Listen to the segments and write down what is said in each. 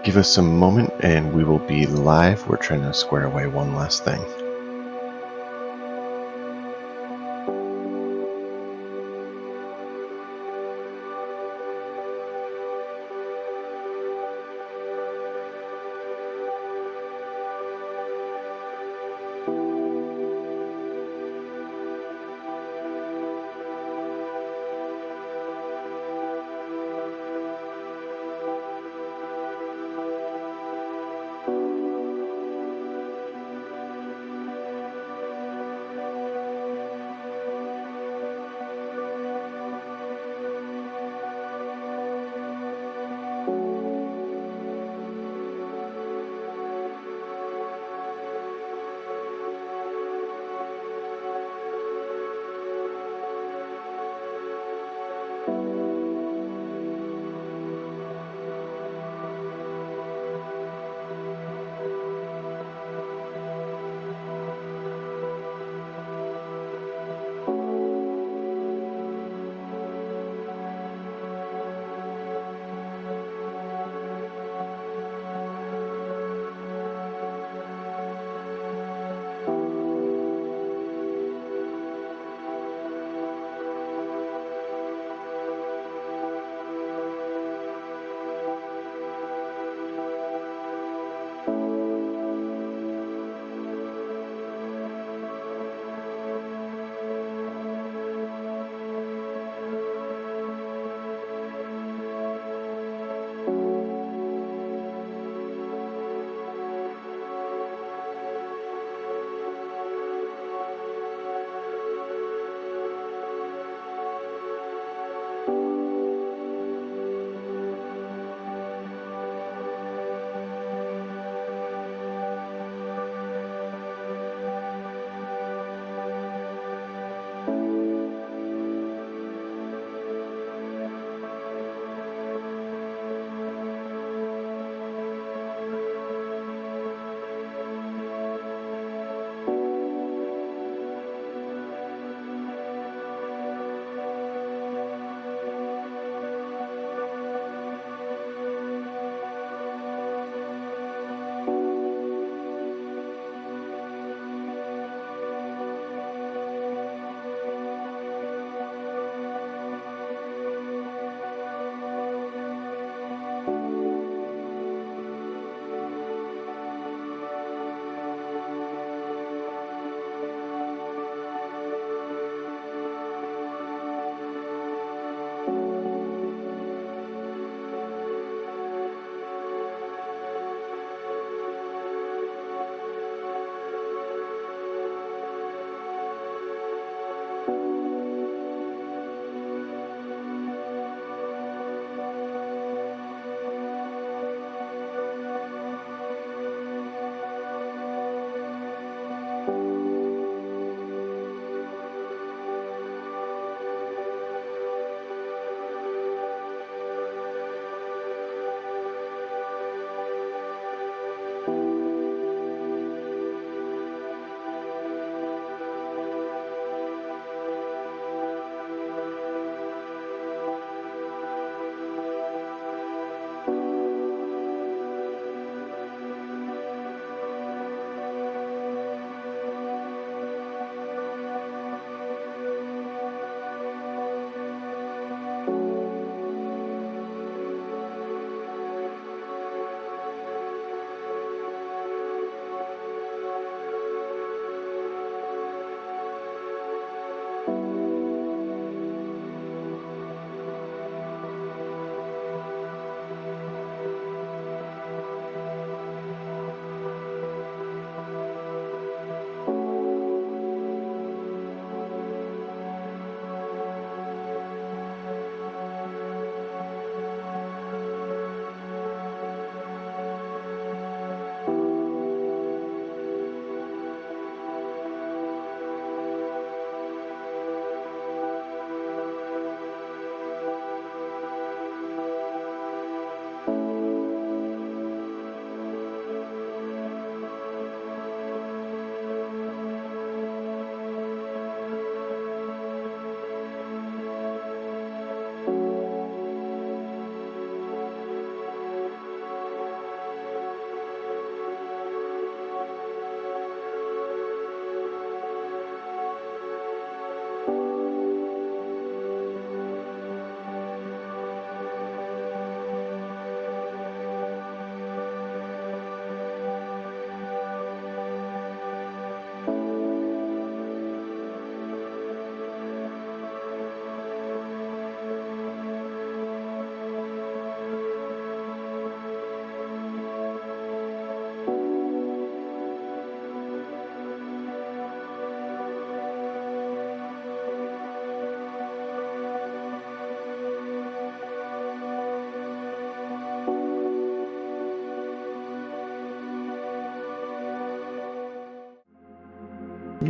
Give us a moment and we will be live. We're trying to square away one last thing.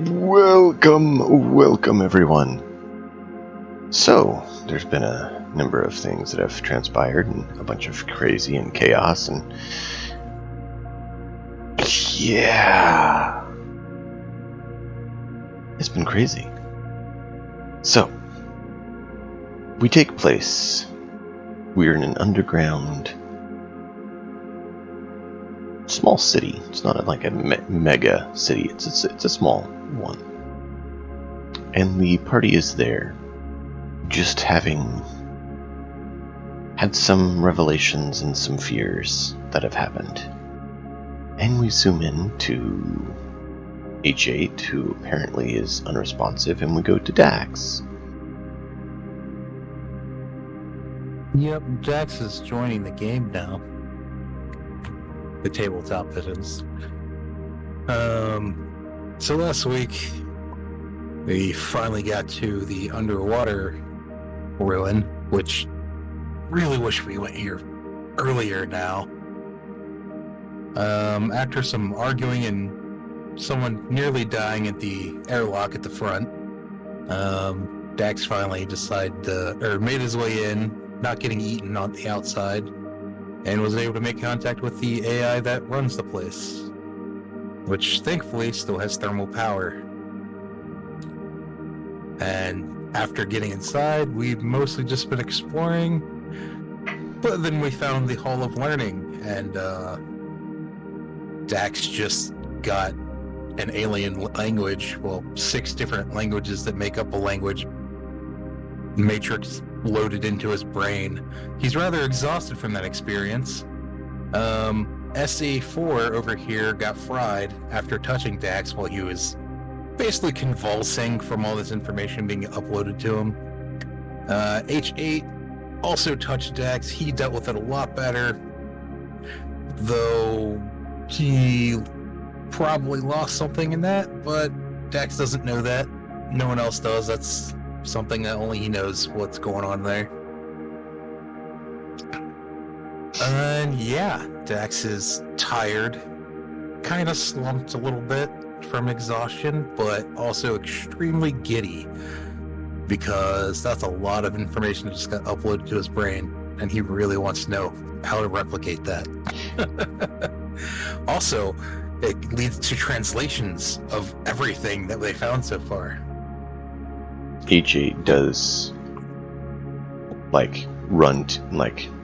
Welcome everyone. So, there's been a number of things that have transpired and a bunch of crazy and chaos and yeah, it's been crazy. So, we take place, we're in an underground small city. It's not like a mega city, it's a small one. And the party is there, just having had some revelations and some fears that have happened. And we zoom in to H8, who apparently is unresponsive, and we go to Dax. Yep, Dax is joining the game now. The tabletop that is. So last week, we finally got to the underwater ruin, which really wish we went here earlier now. After some arguing and someone nearly dying at the airlock at the front, Dax finally made his way in, not getting eaten on the outside, and was able to make contact with the AI that runs the place, which thankfully still has thermal power. And after getting inside, we've mostly just been exploring, but then we found the Hall of Learning, and Dax just got an alien language, 6 different languages that make up a language matrix loaded into his brain. He's rather exhausted from that experience. SA4 over here got fried after touching Dax while he was basically convulsing from all this information being uploaded to him. H8 also touched Dax. He dealt with it a lot better, though he probably lost something in that, but Dax doesn't know that. No one else does. That's something that only he knows what's going on there. And yeah, Dax is tired, kind of slumped a little bit from exhaustion, but also extremely giddy, because that's a lot of information that just got uploaded to his brain, and he really wants to know how to replicate that. Also, it leads to translations of everything that they found so far. H8 does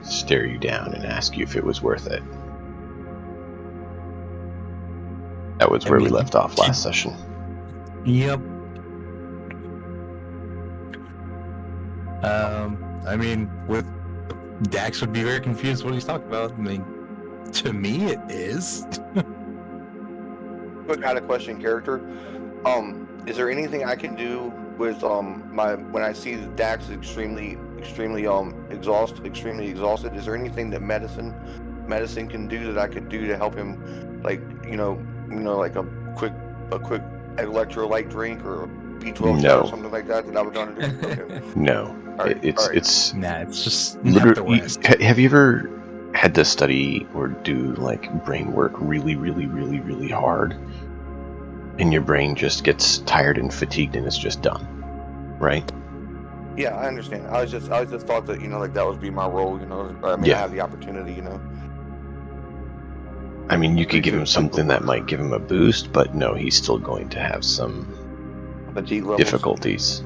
stare you down and ask you if it was worth it. That was where we left off last session. Yep. With Dax would be very confused what he's talking about. To me, it is. Quick out of question, character. Is there anything I can do with when I see Dax extremely exhausted? Is there anything that medicine can do that I could do to help him, like like a quick electrolyte drink or a B12 shot or something like that I would want to do? Okay. No. It's just literally. Have you ever had to study or do brain work really, really, really, really hard, and your brain just gets tired and fatigued and it's just done, right? Yeah, I understand. I was just thought that that would be my role. I have the opportunity. You could give him something that might give him a boost, but no, he's still going to have some difficulties.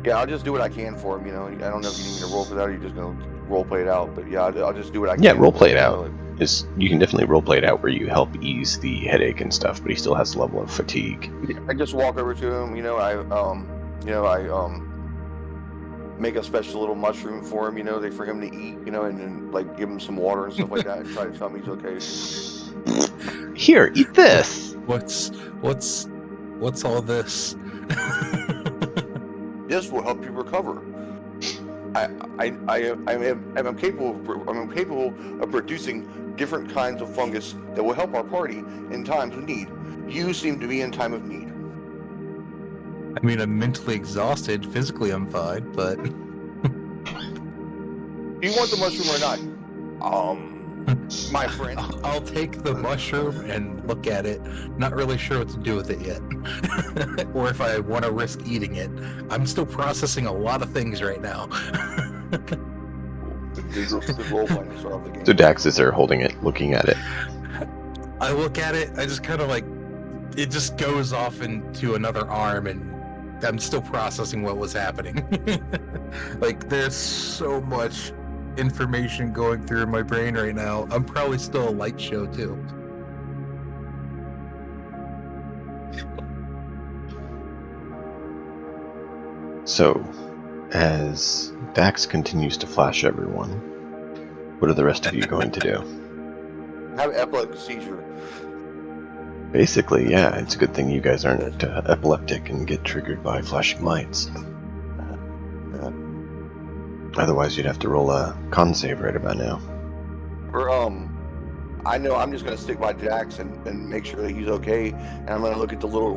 Yeah, I'll just do what I can for him. I don't know if you need me to roll for that, or you're just gonna role play it out. But yeah, I'll just do what I can. Yeah, role play it out. You can definitely role play it out where you help ease the headache and stuff, but he still has a level of fatigue. I just walk over to him. I make a special little mushroom for him. for him to eat. And then give him some water and stuff like that, and try to tell me he's okay. Here, eat this. What's all this? This will help you recover. I'm capable of producing different kinds of fungus that will help our party in times of need. You seem to be in time of need. I'm mentally exhausted. Physically, I'm fine, but... Do you want the mushroom or not? My friend. I'll take the mushroom and look at it. Not really sure what to do with it yet, or if I want to risk eating it. I'm still processing a lot of things right now. The role playing start of the game. So Dax is there holding it, looking at it. I look at it. I just kind of like it just goes off into another arm, and I'm still processing what was happening. Like there's so much information going through my brain right now. I'm probably still a light show too. So, as Dax continues to flash everyone, what are the rest of you going to do? I have epileptic seizure. Basically, yeah, it's a good thing you guys aren't epileptic and get triggered by flashing lights. Otherwise, you'd have to roll a con save right about now. I know I'm just gonna stick by Jax and make sure that he's okay, and I'm gonna look at the little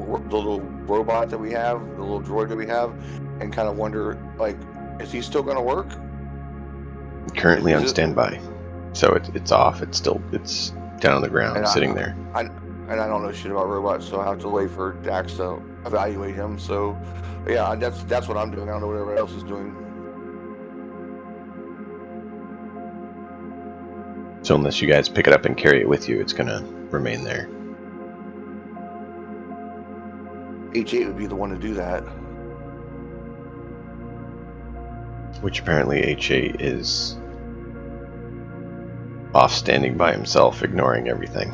robot that we have, the little droid that we have, and kind of wonder, like, is he still gonna work? Currently on standby, so it's off. It's down on the ground, sitting there. And I don't know shit about robots, so I have to wait for Dax to evaluate him. So, yeah, that's what I'm doing. I don't know what everybody else is doing. So unless you guys pick it up and carry it with you, it's gonna remain there. H8 would be the one to do that. Which apparently H8 is off standing by himself, ignoring everything.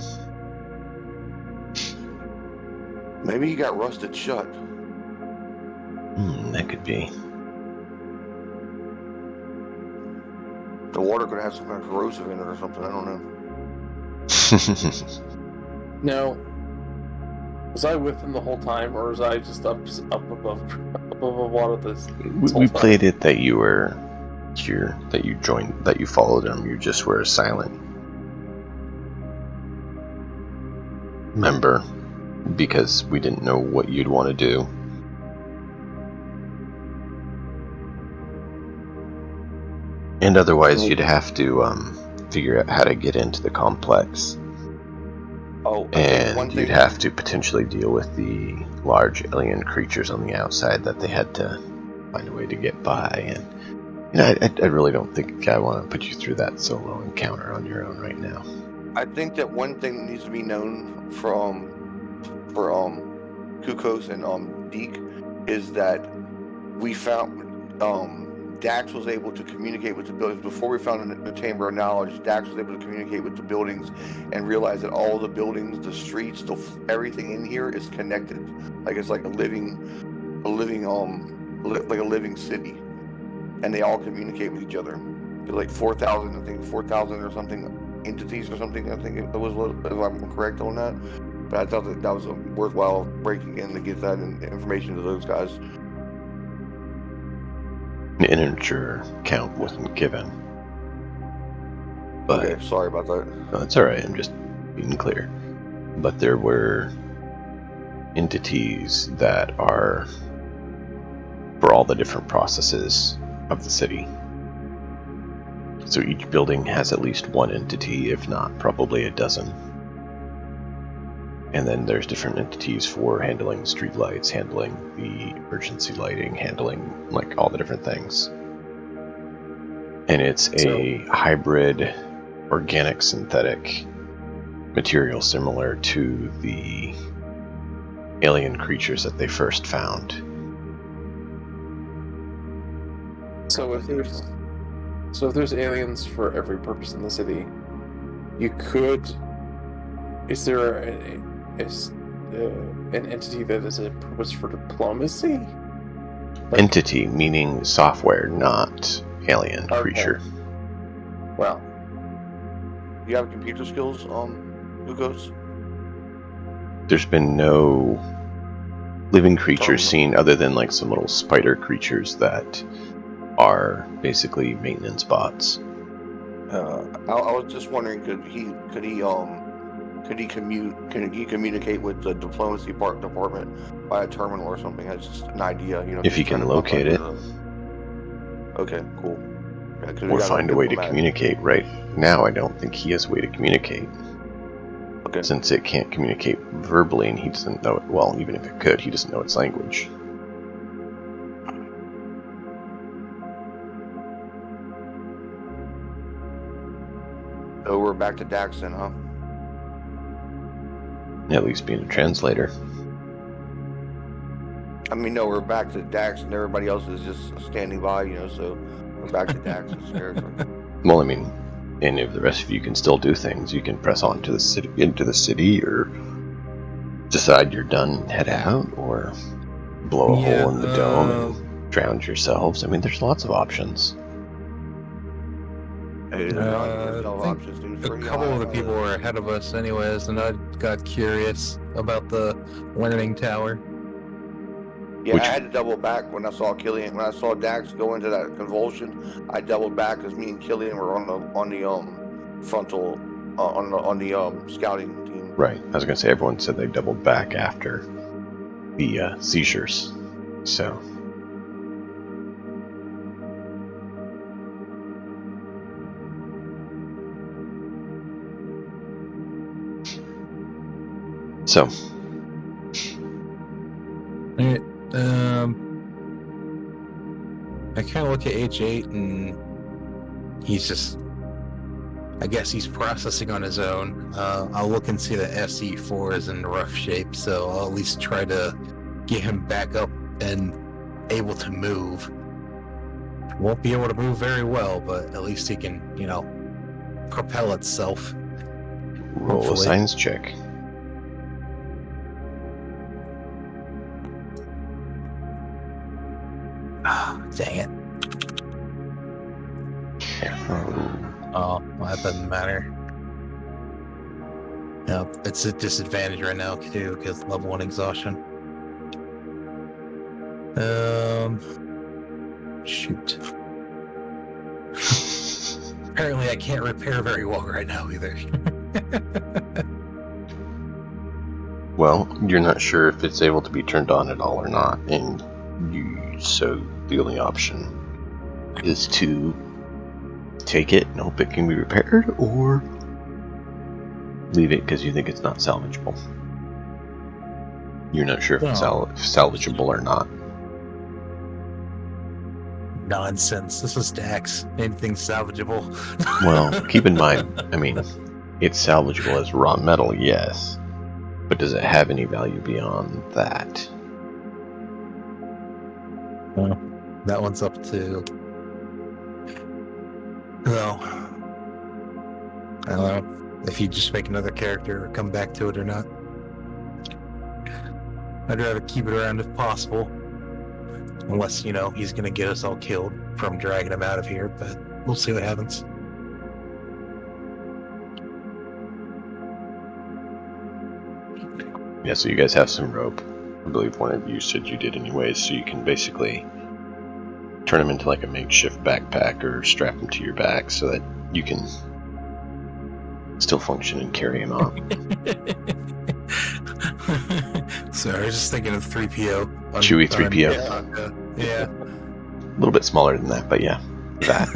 Maybe he got rusted shut. That could be. The water could have some kind of corrosive in it or something. I don't know. Now, was I with him the whole time, or was I just up above water this whole We time? played it that you were here, that you joined, that you followed him. You just were a silent member because we didn't know what you'd want to do. And otherwise, you'd have to figure out how to get into the complex. Oh, And you'd have to potentially deal with the large alien creatures on the outside that they had to find a way to get by. And I really don't think I want to put you through that solo encounter on your own right now. I think that one thing that needs to be known for Kukos and Deke is that we found Dax was able to communicate with the buildings before we found the Chamber of Knowledge. Dax was able to communicate with the buildings and realize that all the buildings, the streets, everything in here is connected. Like it's like a living city, and they all communicate with each other. There's like 4,000 or something entities or something. I think it was, if I'm correct on that. But I thought that was a worthwhile breaking in to get that information to those guys. An integer count wasn't given. But Okay, sorry about that. no, it's alright, I'm just being clear. But there were entities that are for all the different processes of the city. So each building has at least one entity, if not probably a dozen. And then there's different entities for handling streetlights, handling the emergency lighting, handling like all the different things. And it's a hybrid organic synthetic material similar to the alien creatures that they first found. So if there's aliens for every purpose in the city, you could. Is there an entity that is a purpose for diplomacy? Entity meaning software, not alien creature. Well, You have computer skills, Kukos? There's been no living creatures seen other than like some little spider creatures that are basically maintenance bots. I was just wondering, could he communicate with the diplomacy department by a terminal or something? That's just an idea, If he can locate it. Okay, cool. Or find a way to communicate. Right now, I don't think he has a way to communicate. Okay. Since it can't communicate verbally and he doesn't know it, well, even if it could, he doesn't know its language. So we're back to Dax then, huh? At least being a translator. I mean, no, we're back to Dax and everybody else is just standing by, so we're back to Dax's character. Well, I mean, and if the rest of you can still do things, you can press on to the city, into the city, or decide you're done and head out, or blow a hole in the dome and drown yourselves. I mean, there's lots of options. Hey, I think a couple of the people were ahead of us anyways, and I got curious about the learning tower. Yeah, I had to double back when I saw Killian. When I saw Dax go into that convulsion, I doubled back because me and Killian were on the frontal on the scouting team. Right. I was gonna say everyone said they doubled back after the seizures. So. Alright, I kind of look at H8 and he's just, I guess he's processing on his own. I'll look and see that SE4 is in rough shape, so I'll at least try to get him back up and able to move. Won't be able to move very well, but at least he can, propel itself. Roll Hopefully. a science check. Dang it. Oh, well, that doesn't matter. No, it's a disadvantage right now too because level 1 exhaustion. Shoot. Apparently I can't repair very well right now either. Well, you're not sure if it's able to be turned on at all or not, and so the only option is to take it and hope it can be repaired, or leave it because you think it's not salvageable. You're not sure if it's salvageable or not. Nonsense. This is Dax. Anything's salvageable. Well, keep in mind, I mean, it's salvageable as raw metal, yes. But does it have any value beyond that? Well, that one's up to... Well, I don't know if you just make another character or come back to it or not. I'd rather keep it around if possible. Unless, he's going to get us all killed from dragging him out of here, but we'll see what happens. Yeah, so you guys have some rope. I believe one of you said you did anyways, so you can basically turn him into like a makeshift backpack or strap him to your back so that you can still function and carry him out. Sorry, I was just thinking of 3PO. Chewie 3PO. Yeah. A little bit smaller than that, but yeah, that.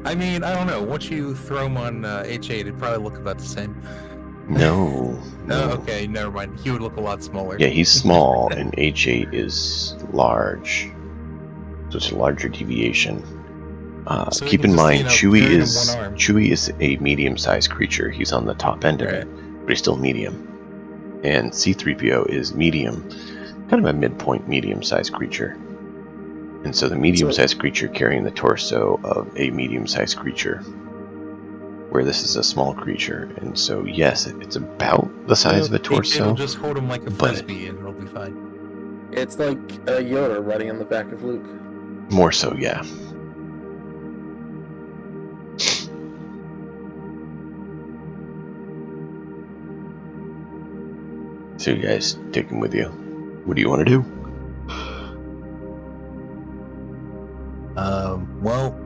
I mean, I don't know. Once you throw him on H8, it'd probably look about the same. No. Oh, okay, never mind. He would look a lot smaller. Yeah, he's small, and H8 is large. So it's a larger deviation. So keep in mind, Chewie carry him one arm. is a medium-sized creature. He's on the top end of it, but he's still medium. And C-3PO is medium, kind of a midpoint medium-sized creature. And so the medium-sized creature carrying the torso of a medium-sized creature, where this is a small creature. And so, yes, it's about the size of a torso. It'll just hold him like a frisbee and it'll be fine. It's like Yoda riding on the back of Luke. More so, yeah. So you guys take him with you. What do you want to do? Well,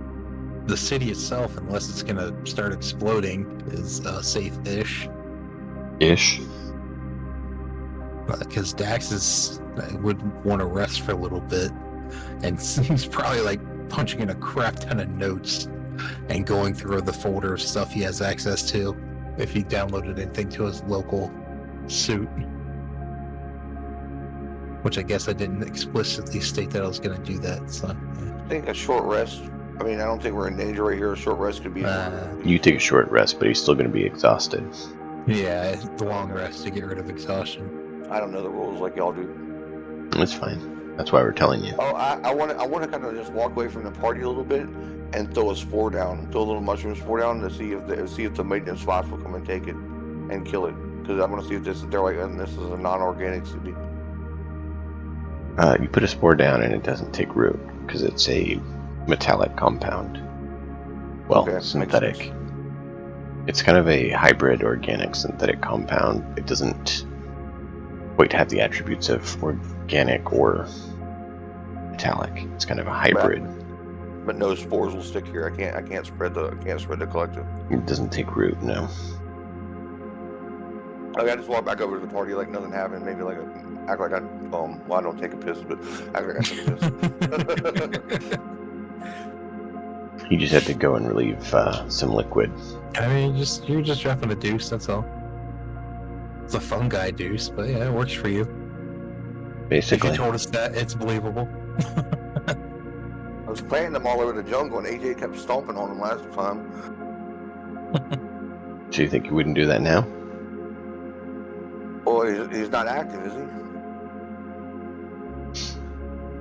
the city itself, unless it's gonna start exploding, is safe-ish. Ish? Because Dax would want to rest for a little bit, and he's probably like punching in a crap ton of notes and going through the folder of stuff he has access to if he downloaded anything to his local suit. Which I guess I didn't explicitly state that I was going to do that. So yeah. I think a short rest. I mean, I don't think we're in danger right here. A short rest could be. You take a short rest, but he's still going to be exhausted. Yeah, the long rest to get rid of exhaustion. I don't know the rules like y'all do. That's fine. That's why we're telling you. Oh, I want to kind of just walk away from the party a little bit and throw a spore down, throw a little mushroom spore down to see if the maintenance spots will come and take it and kill it. Because I want to see if they're like, and this is a non-organic city. You put a spore down and it doesn't take root because it's a metallic compound. Well, Okay, synthetic. It's kind of a hybrid organic synthetic compound. It doesn't quite have the attributes of organic or metallic. It's kind of a hybrid. But no spores will stick here. I can't spread the collective. It doesn't take root, no. Okay, I just walk back over to the party like nothing happened. Maybe like act like I well, I don't take a piss, but act like I took a piss. You just had to go and relieve some liquid. I mean, you're just dropping a deuce, that's all. It's a fungi deuce, but yeah, it works for you. Basically. If you told us that, it's believable. I was planting them all over the jungle, and AJ kept stomping on them last time. So you think you wouldn't do that now? Well, he's not active, is he?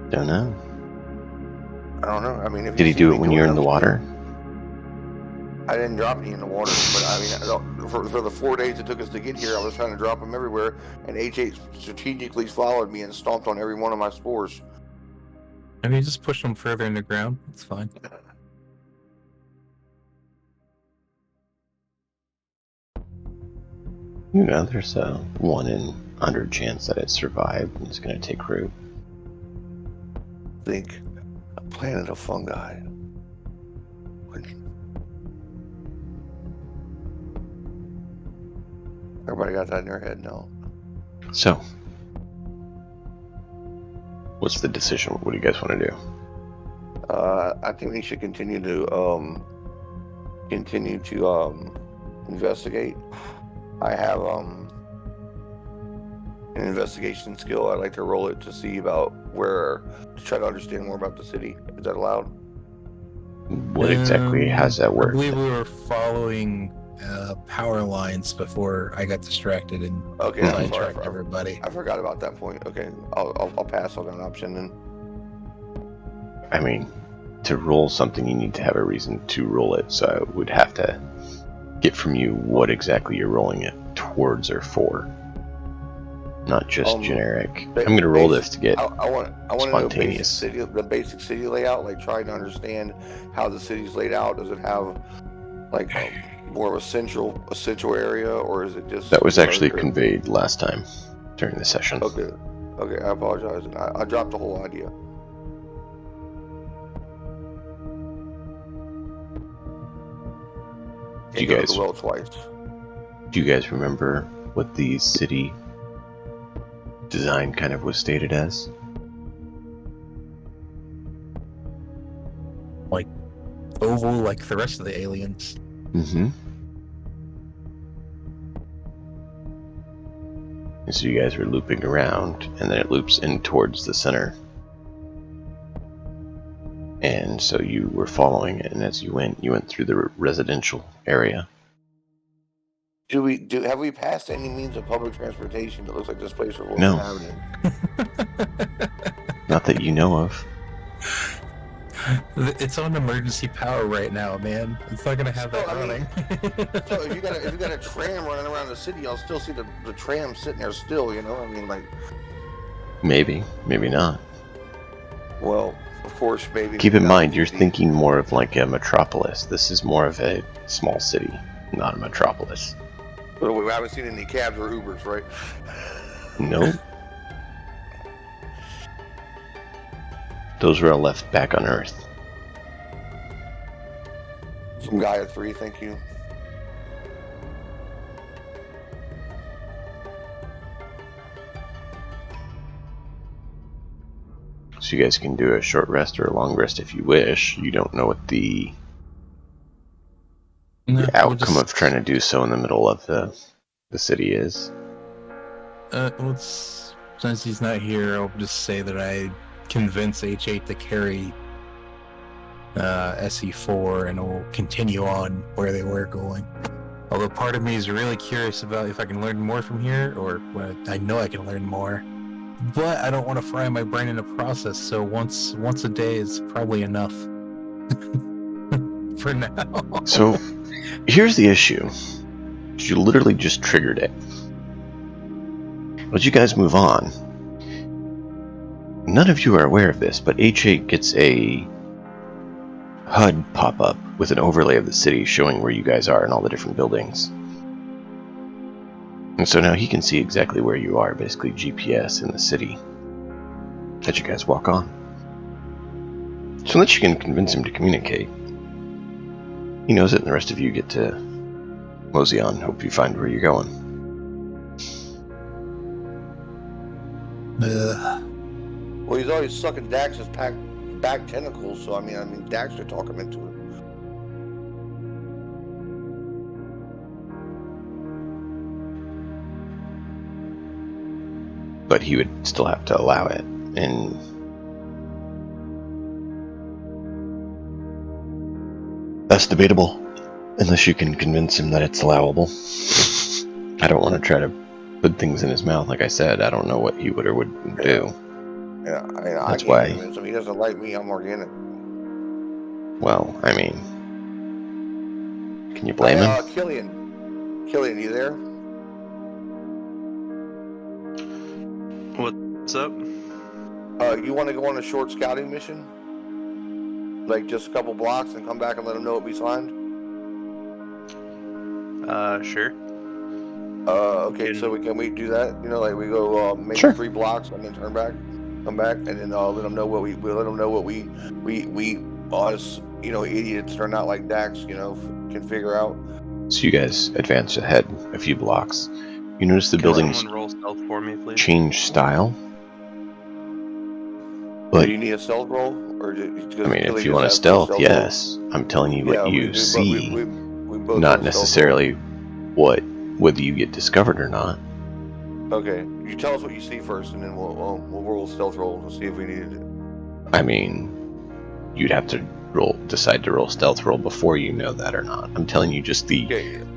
Don't know. I don't know. I mean, if Did he do it when you were in the water? I didn't drop any in the water, but I mean, for the 4 days it took us to get here, I was trying to drop them everywhere, and AJ strategically followed me and stomped on every one of my spores. I mean, just push them further in the ground. It's fine. You know, there's a 1 in 100 chance that it survived and it's going to take root. Think a planet of fungi. Everybody got that in their head now. So, what's the decision? What do you guys want to do? I think we should continue to investigate. I have an investigation skill. I'd like to roll it to see about to try to understand more about the city. Is that allowed? What exactly has that I worked? believe we were following power lines before I got distracted and Okay, I'm sorry. sidetracked everybody. I forgot about that point. Okay, I'll pass on that option then. I mean, to roll something, you need to have a reason to roll it, so I would have to get from you what exactly you're rolling it towards or for. Not just generic. I'm going to roll this to get I want to know spontaneous. the basic city layout, like trying to understand how the city's laid out. Does it have like more of a central area, or is it just... That was actually conveyed last time during the session. Okay, I apologize. I dropped the whole idea. Do you guys... Well, twice. Do you guys remember what the city design kind of was stated as? Like oval, like the rest of the aliens. Mm-hmm. And so you guys were looping around, and then it loops in towards the center. And so you were following it, and as you went through the residential area. Have we passed any means of public transportation that looks like this place we're No. inhabiting? Not that you know of. It's on emergency power right now, man. It's not gonna have that running. So if you got a tram running around the city, I'll still see the tram sitting there still, you know? I mean, like... Maybe not. Well, of course, maybe... Keep in mind, you're thinking more of like a metropolis. This is more of a small city, not a metropolis. Well, we haven't seen any cabs or Ubers, right? Nope. Those were all left back on Earth. Some guy at 3, thank you. So So you guys can do a short rest or a long rest if you wish. You don't know what the outcome of trying to do so in the middle of the city is. Since he's not here, I'll just say that I convince H8 to carry SE4 and we'll continue on where they were going. Although part of me is really curious about if I can learn more from here, or I know I can learn more, but I don't want to fry my brain in the process, so once a day is probably enough for now. So here's the issue. You literally just triggered it. As you guys move on, none of you are aware of this, but H8 gets a HUD pop-up with an overlay of the city showing where you guys are in all the different buildings. And so now he can see exactly where you are, basically GPS in the city that you guys walk on. So unless you can convince him to communicate, he knows it and the rest of you get to mosey on. Hope you find where you're going. Well, he's always sucking Dax's back tentacles, so I mean, Dax should talk him into it. But he would still have to allow it, and that's debatable, unless you can convince him that it's allowable. I don't want to try to put things in his mouth. Like I said, I don't know what he would or wouldn't do. Yeah, That's I can't why. convince him. He doesn't like me. I'm organic. Well, I mean, can you blame him? Killian, you there? What's up? You want to go on a short scouting mission? Like just a couple blocks and come back and let them know what we signed? Sure. Okay, so we do that? You know, like we go maybe Sure. 3 blocks and then come back, and then let them know what we us, you know, idiots are not like Dax, you know, can figure out. So you guys advance ahead a few blocks. You notice the Can buildings someone roll stealth for me, please? change style. But Do you need a stealth roll, or I mean, if you want to stealth, yes. I'm telling you what you see, we both not want a stealth necessarily whether you get discovered or not. roll. Okay, you tell us what you see first, and then we'll roll a stealth roll and see if we needed it. I mean, you'd have to decide to roll stealth roll before you know that or not. I'm telling you just the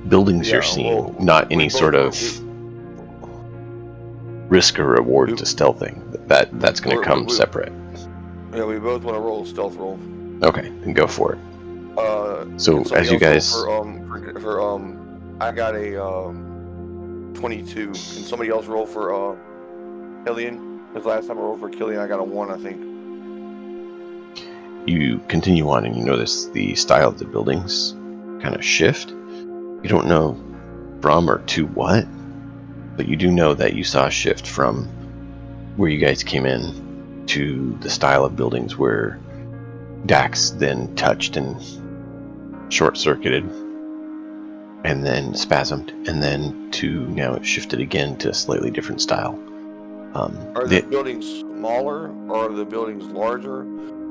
buildings you're seeing, not any sort of risk or reward to stealthing. That's going to come separate. Yeah, we both want to roll a stealth roll. Okay, then go for it. So as you guys, I got a 22. Can somebody else roll for Killian? Because last time I rolled for Killian, I got a 1, I think. you continue on and you notice the style of the buildings kind of shift. You don't know from or to what, but you do know that you saw a shift from where you guys came in to the style of buildings where Dax then touched and short-circuited and then spasmed, and then to now it shifted again to a slightly different style. Are the buildings smaller or are the buildings larger?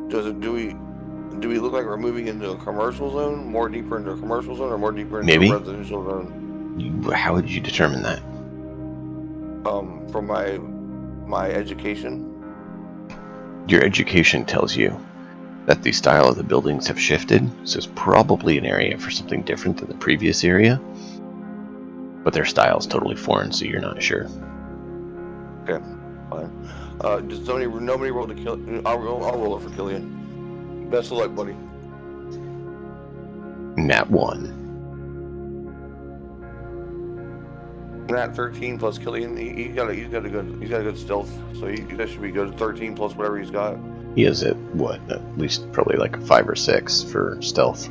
Do we look like we're moving into a commercial zone, more deeper into a commercial zone, or more deeper into a residential zone? How would you determine that? From my education. Your education tells you that the style of the buildings have shifted, so it's probably an area for something different than the previous area. But their style is totally foreign, so you're not sure. Okay, fine. Does nobody roll to kill? I'll roll it for Killian. Best of luck, buddy. Nat 1. Nat 13 plus Killian. He's got a good stealth, so that should be good. 13 plus whatever he's got. He is at least probably like a 5 or 6 for stealth.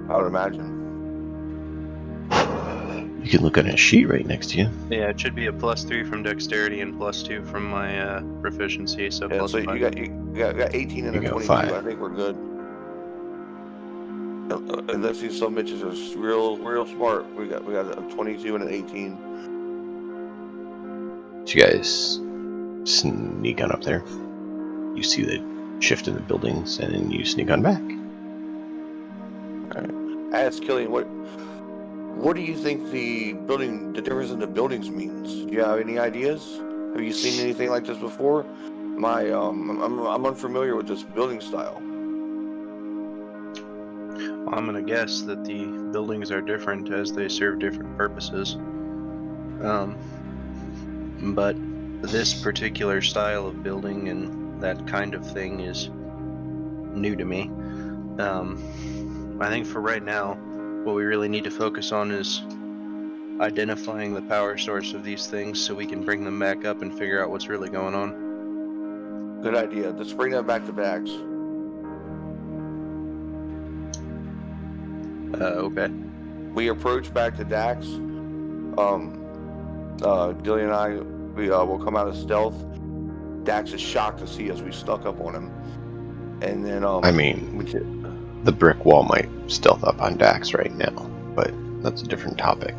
I would imagine. You can look on his sheet right next to you. Yeah, it should be a +3 from dexterity and +2 from my proficiency. So yeah, so +5. you got 18 and a 22. 5. I think we're good. Unless these some bitches are real smart, we got a 22 and an 18. So you guys sneak on up there. you see the shift in the buildings, and then you sneak on back. I asked Killian, what do you think the difference in the buildings means? Do you have any ideas? Have you seen anything like this before? I'm unfamiliar with this building style. I'm gonna guess that the buildings are different as they serve different purposes. But this particular style of building and that kind of thing is new to me. I think for right now, what we really need to focus on is identifying the power source of these things so we can bring them back up and figure out what's really going on. Good idea. Let's bring that back to Dax. Okay. We approach back to Dax. Dillian and I, we will come out of stealth. Dax is shocked to see us. We snuck up on him. And then, the brick wall might stealth up on Dax right now, but that's a different topic.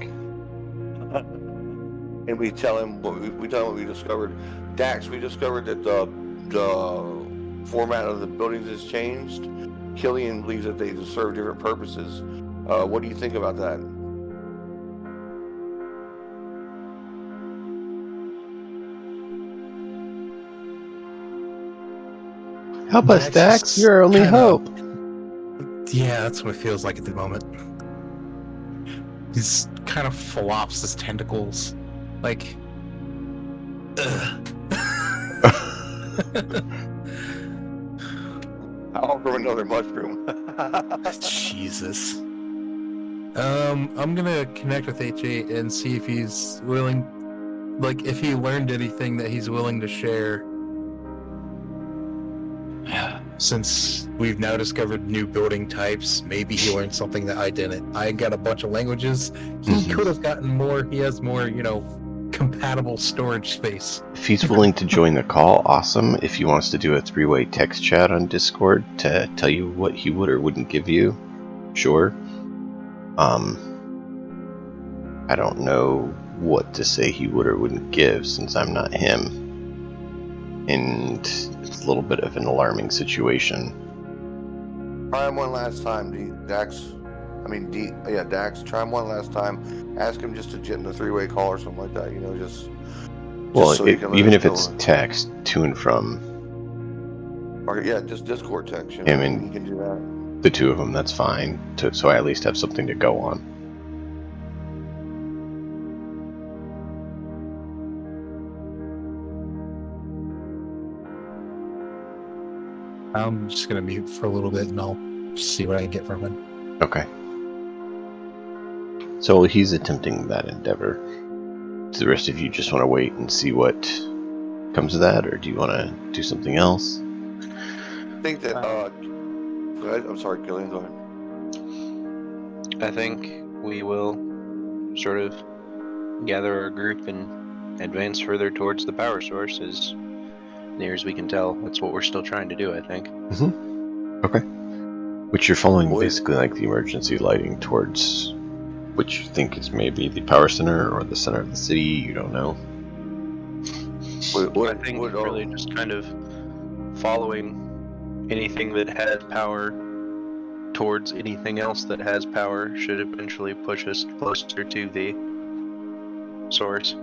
And we tell him what we discovered. Dax, we discovered that the format of the buildings has changed. Killian believes that they serve different purposes. What do you think about that? Help us, Dax. You're our only hope. Yeah, that's what it feels like at the moment. He's kind of flops his tentacles. Like... I'll grow another mushroom. Jesus. I'm gonna connect with H8 and see if he's willing... Like, if he learned anything that he's willing to share. Since we've now discovered new building types, maybe he learned something that I didn't. I got a bunch of languages. He could have gotten more. He has more, compatible storage space. If he's willing to join the call, awesome. If he wants to do a three-way text chat on Discord to tell you what he would or wouldn't give you, sure. I don't know what to say he would or wouldn't give since I'm not him. And it's a little bit of an alarming situation. Try him one last time, Dax. Dax. Try him one last time. Ask him just to get in the three-way call or something like that. Well, so even if it's text to and from. Or just Discord text. Him and you can do that. The two of them, that's fine. So I at least have something to go on. I'm just gonna mute for a little bit and I'll see what I can get from him. Okay. So he's attempting that endeavor. Do the rest of you just want to wait and see what comes of that, or do you want to do something else? I think that. Go ahead. I'm sorry, Killian. Go ahead. I think we will sort of gather our group and advance further towards the power source as near as we can tell. That's what we're still trying to do, I think. Okay. Which you're following basically like the emergency lighting towards which you think is maybe the power center or the center of the city, you don't know. I think really just kind of following anything that has power towards anything else that has power should eventually push us closer to the source.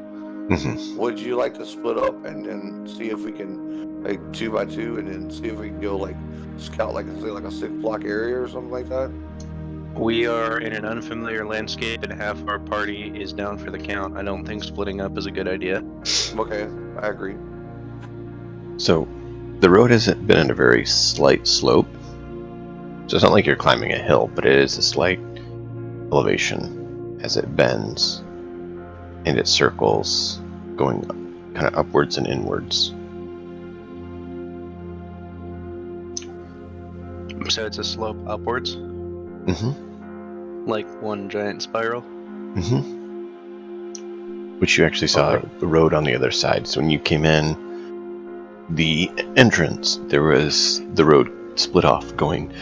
Would you like to split up and then see if we can, 2 by 2, and then see if we can go scout say a 6-block area or something like that? We are in an unfamiliar landscape and half our party is down for the count. I don't think splitting up is a good idea. Okay, I agree. So, the road hasn't been in a very slight slope. So it's not like you're climbing a hill, but it is a slight elevation as it bends and it circles, going kind of upwards and inwards. So it's a slope upwards? Like one giant spiral? Which you actually saw the road on the other side. So when you came in, the entrance, there was the road split off, going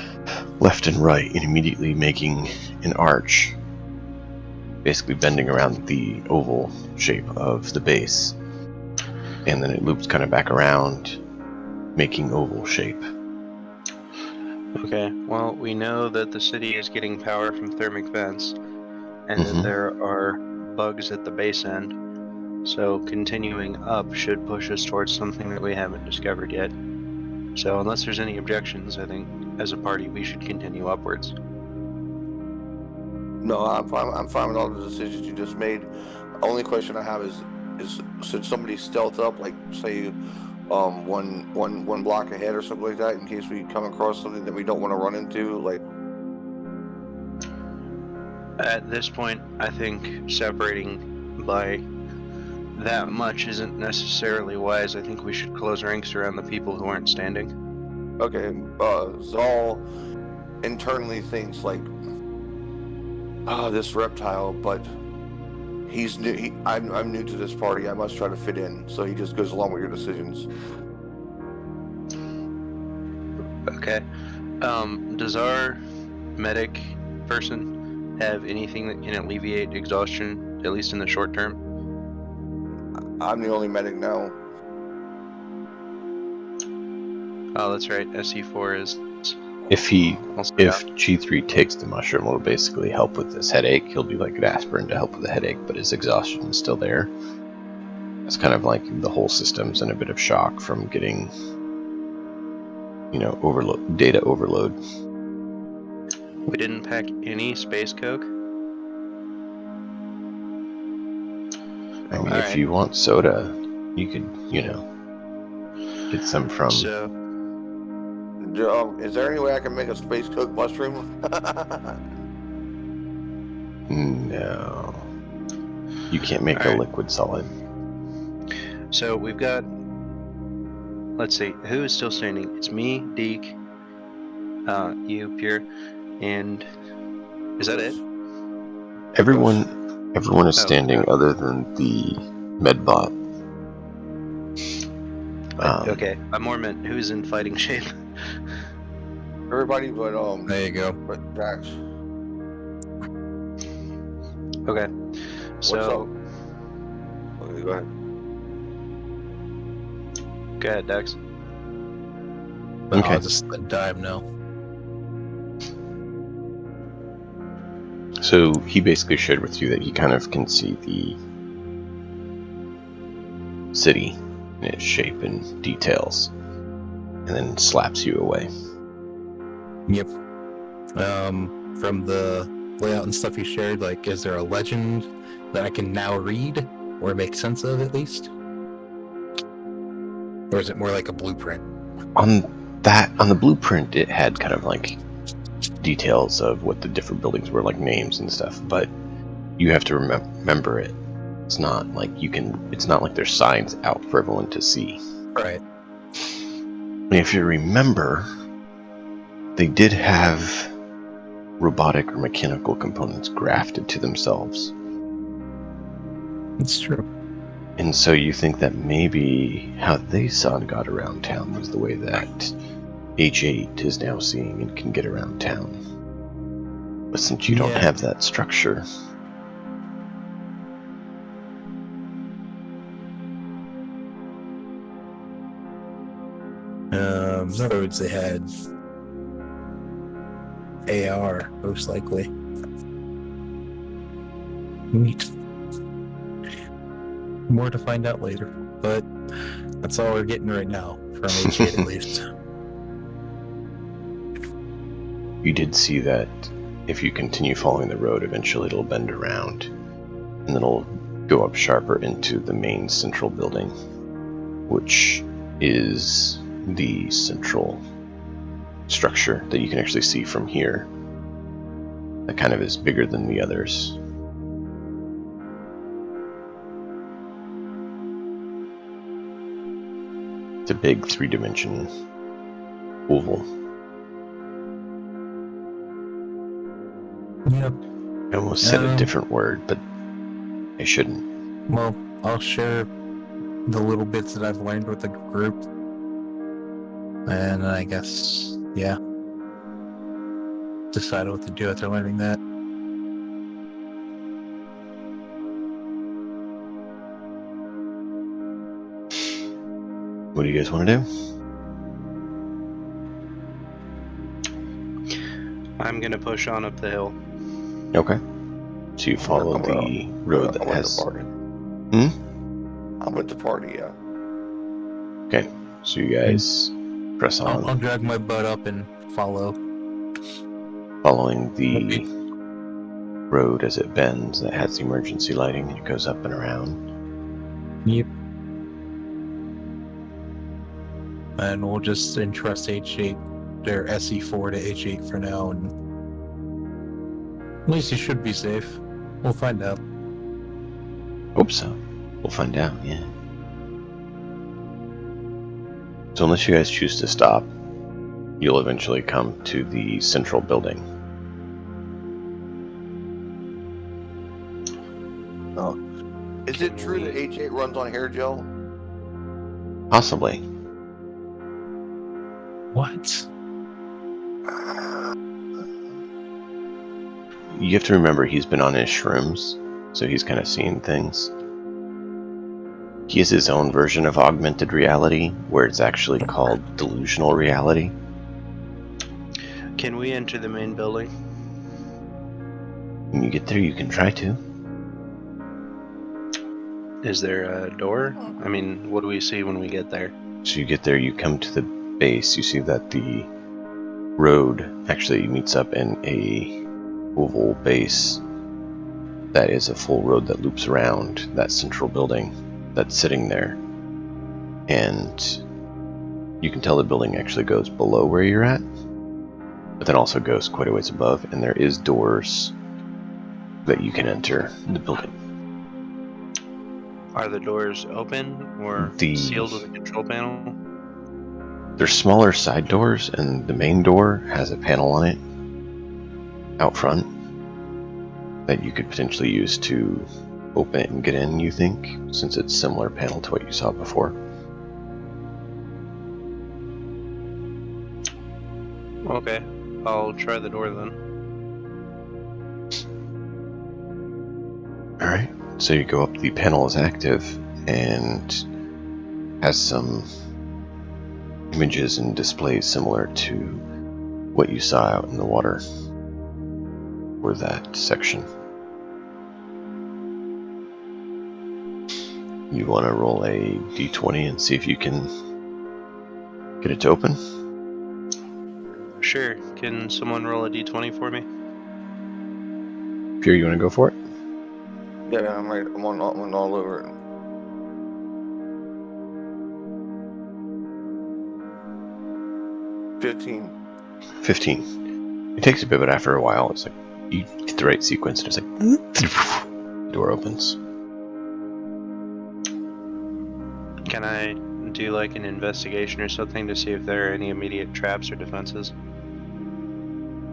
left and right, and immediately making an arch, basically bending around the oval shape of the base. And then it loops kind of back around making oval shape. Okay, well, we know that the city is getting power from thermic vents, and that there are bugs at the base end. So continuing up should push us towards something that we haven't discovered yet. So unless there's any objections, I think as a party we should continue upwards. No, I'm fine. I'm fine with all the decisions you just made. Only question I have is should somebody stealth up, like say, one block ahead or something like that, in case we come across something that we don't want to run into, like. At this point, I think separating by that much isn't necessarily wise. I think we should close ranks around the people who aren't standing. Okay, Zal internally thinks like, this reptile, but he's new. I'm new to this party. I must try to fit in. So he just goes along with your decisions. Okay. Does our medic person have anything that can alleviate exhaustion, at least in the short term? I'm the only medic now. Oh, that's right. SE4 is. If G3 takes the mushroom, it'll basically help with this headache. He'll do like an aspirin to help with the headache, but his exhaustion is still there. It's kind of like the whole system's in a bit of shock from getting, data overload. We didn't pack any space coke. I mean, if you want soda, you could, get some from. So, is there any way I can make a space coke mushroom? No. You can't make a liquid solid. So we've got. Let's see, who is still standing? It's me, Deke, you, Pure, and is that it? Everyone is standing other than the medbot. Okay, I more meant who's in fighting shape. Everybody but There you go. but Dax. Okay, so What's up? Okay, go ahead. Go ahead, Dex. Okay. I'll just let dive now. So he basically shared with you that he kind of can see the city in its shape and details, and then slaps you away. Yep. From the layout and stuff you shared, like, is there a legend that I can now read or make sense of at least? Or is it more like a blueprint? On the blueprint, it had kind of like details of what the different buildings were, like names and stuff, but you have to remember it. It's not like it's not like there's signs out for everyone to see. Right. And if you remember, they did have robotic or mechanical components grafted to themselves. It's true. And so you think that maybe how they saw and got around town was the way that H8 is now seeing and can get around town. But since you don't have that structure... Roads they had AR, most likely. Neat. More to find out later, but that's all we're getting right now, from H8 at least. You did see that if you continue following the road, eventually it'll bend around, and then it'll go up sharper into the main central building, which is the central structure that you can actually see from here. That kind of is bigger than the others. It's a big 3-dimensional oval. Yep. I almost said a different word, but I shouldn't. Well, I'll share the little bits that I've learned with the group. And I guess, decide what to do after learning that. What do you guys want to do? I'm gonna push on up the hill. Okay. So you follow the road that I'm with has. the party. I'm with the party, yeah. Okay. So you guys press I'll on, drag my butt up and follow. following the road as it bends that has the emergency lighting and it goes up and around. Yep. And we'll just entrust H8, their SE4 to H8 for now, and at least he should be safe. We'll find out. Hope so. We'll find out, yeah. So unless you guys choose to stop, you'll eventually come to the central building. Is it true that H8 runs on hair gel? Possibly. What? You have to remember he's been on his shrooms, so he's kind of seeing things. He has his own version of augmented reality, where it's actually called delusional reality. Can we enter the main building? When you get there, you can try to. Is there a door? I mean, what do we see when we get there? So you get there, you come to the base, you see that the road actually meets up in a oval base that is a full road that loops around that central building that's sitting there. And you can tell the building actually goes below where you're at, but then also goes quite a ways above, and there is doors that you can enter the building. Are the doors open or sealed with a control panel? There's smaller side doors, and the main door has a panel on it out front that you could potentially use to open it and get in, you think, since it's similar panel to what you saw before. Okay, I'll try the door then. Alright, so you go up, the panel is active and has some images and displays similar to what you saw out in the water for that section. You want to roll a d20 and see if you can get it to open? Sure. Can someone roll a d20 for me? Pierre, you want to go for it? Yeah, I'm right. I'm on all over it. $15. 15. It takes a bit, but after a while, it's like you get the right sequence, and it's like the door opens. Can I do like an investigation or something to see if there are any immediate traps or defenses?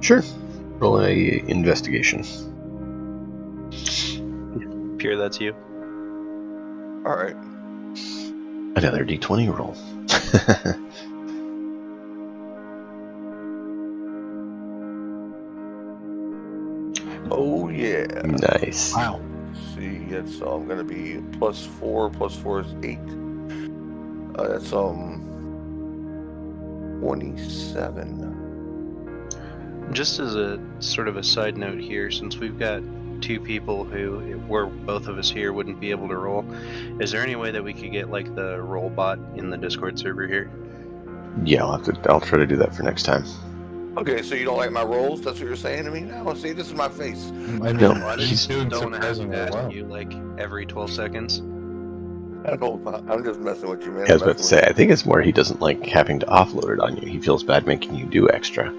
Sure. Roll a investigation. Pierre, that's you. All right. Another d20 roll. Oh yeah. Nice. Wow. See, it's gonna be +4. +4 is 8. That's 27. Just as a sort of a side note here, since we've got two people who, were both of us here, wouldn't be able to roll, is there any way that we could get like the roll bot in the Discord server here? Yeah, I'll try to do that for next time. Okay, so you don't like my rolls? That's what you're saying to me now? See, this is my face. I mean, No, I he's just doing don't have to surprisingly ask well. you like every 12 seconds. I'm just messing with you, man. I was about to say, I think it's more he doesn't like having to offload it on you. He feels bad making you do extra.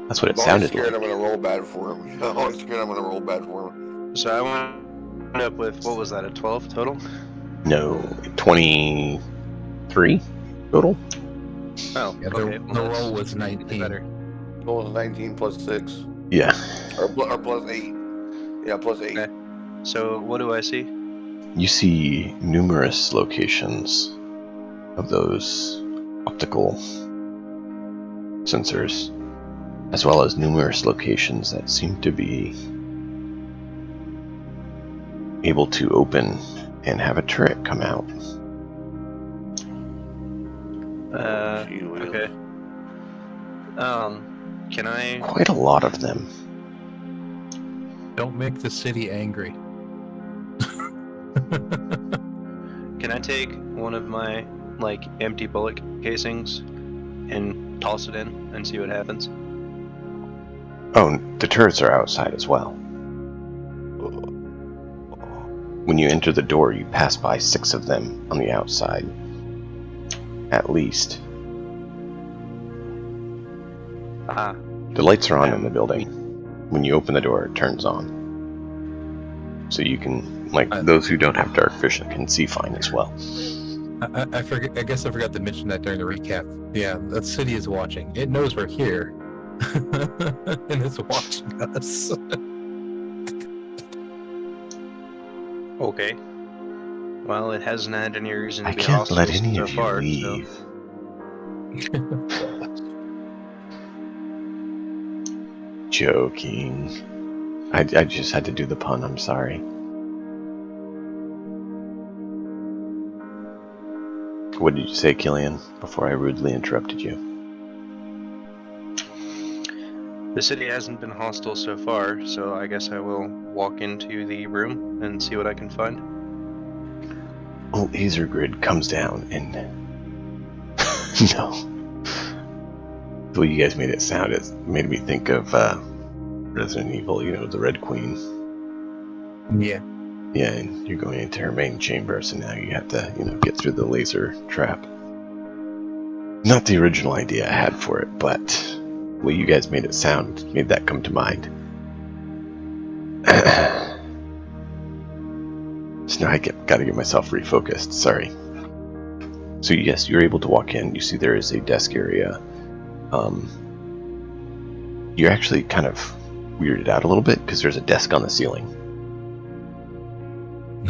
That's what it sounded scared like. I'm gonna roll bad for him. I'm scared I'm gonna roll bad for him. So I wound up with, what was that, a 12 total? No, 23 total? Oh, Yeah, okay. the roll was even 19. better. Roll was 19 +6. Yeah. Or +8. Yeah, +8. Okay. So what do I see? You see numerous locations of those optical sensors, as well as numerous locations that seem to be able to open and have a turret come out. Gee whiz. Okay. Can I? Quite a lot of them. Don't make the city angry. Can I take one of my empty bullet casings and toss it in and see what happens? Oh, the turrets are outside as well. When you enter the door, you pass by 6 of them on the outside. At least. Ah, The lights are on in the building. When you open the door, it turns on. So you can, those who don't have dark vision can see fine as well. I forget. I guess I forgot to mention that during the recap. Yeah, the city is watching. It knows we're here, and it's watching us. okay. Well, it hasn't had any reason to I be can't hostile let any so of you far. leave. Joking. I just had to do the pun, I'm sorry. What did you say, Killian, before I rudely interrupted you? The city hasn't been hostile so far, so I guess I will walk into the room and see what I can find. Well, Aethergrid comes down and... No. The way you guys made it sound, it made me think of Resident Evil, the Red Queen. Yeah. Yeah, and you're going into her main chamber, so now you have to, get through the laser trap. Not the original idea I had for it, but the way you guys made it sound made that come to mind. So now I gotta get myself refocused, sorry. So yes, you're able to walk in, you see there is a desk area. You're actually kind of weirded out a little bit, because there's a desk on the ceiling.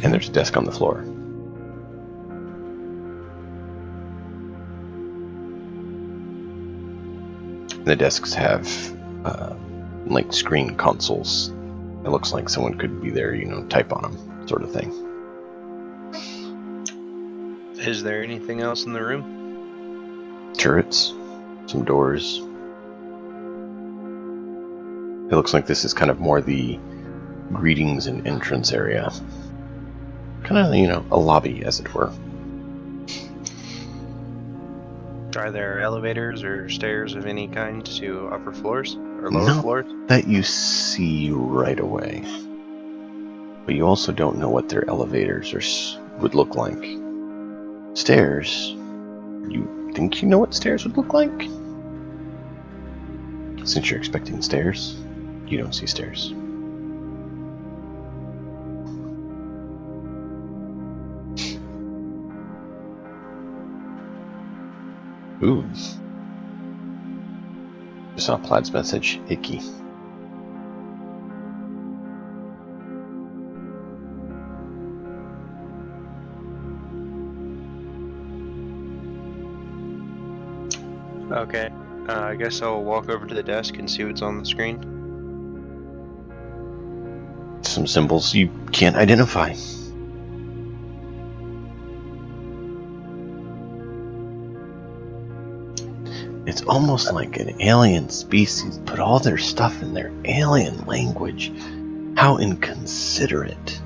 And there's a desk on the floor. The desks have screen consoles. It looks like someone could be there, type on them, sort of thing. Is there anything else in the room? Turrets, some doors. It looks like this is kind of more the greetings and entrance area. Kind of, a lobby, as it were. Are there elevators or stairs of any kind to upper floors or lower Not floors? that you see right away. But you also don't know what their elevators would look like. Stairs, you think you know what stairs would look like? Since you're expecting stairs, you don't see stairs. Ooh. I saw Plaid's message. Icky. Okay. I guess I'll walk over to the desk and see what's on the screen. Some symbols you can't identify. It's almost like an alien species put all their stuff in their alien language. How inconsiderate.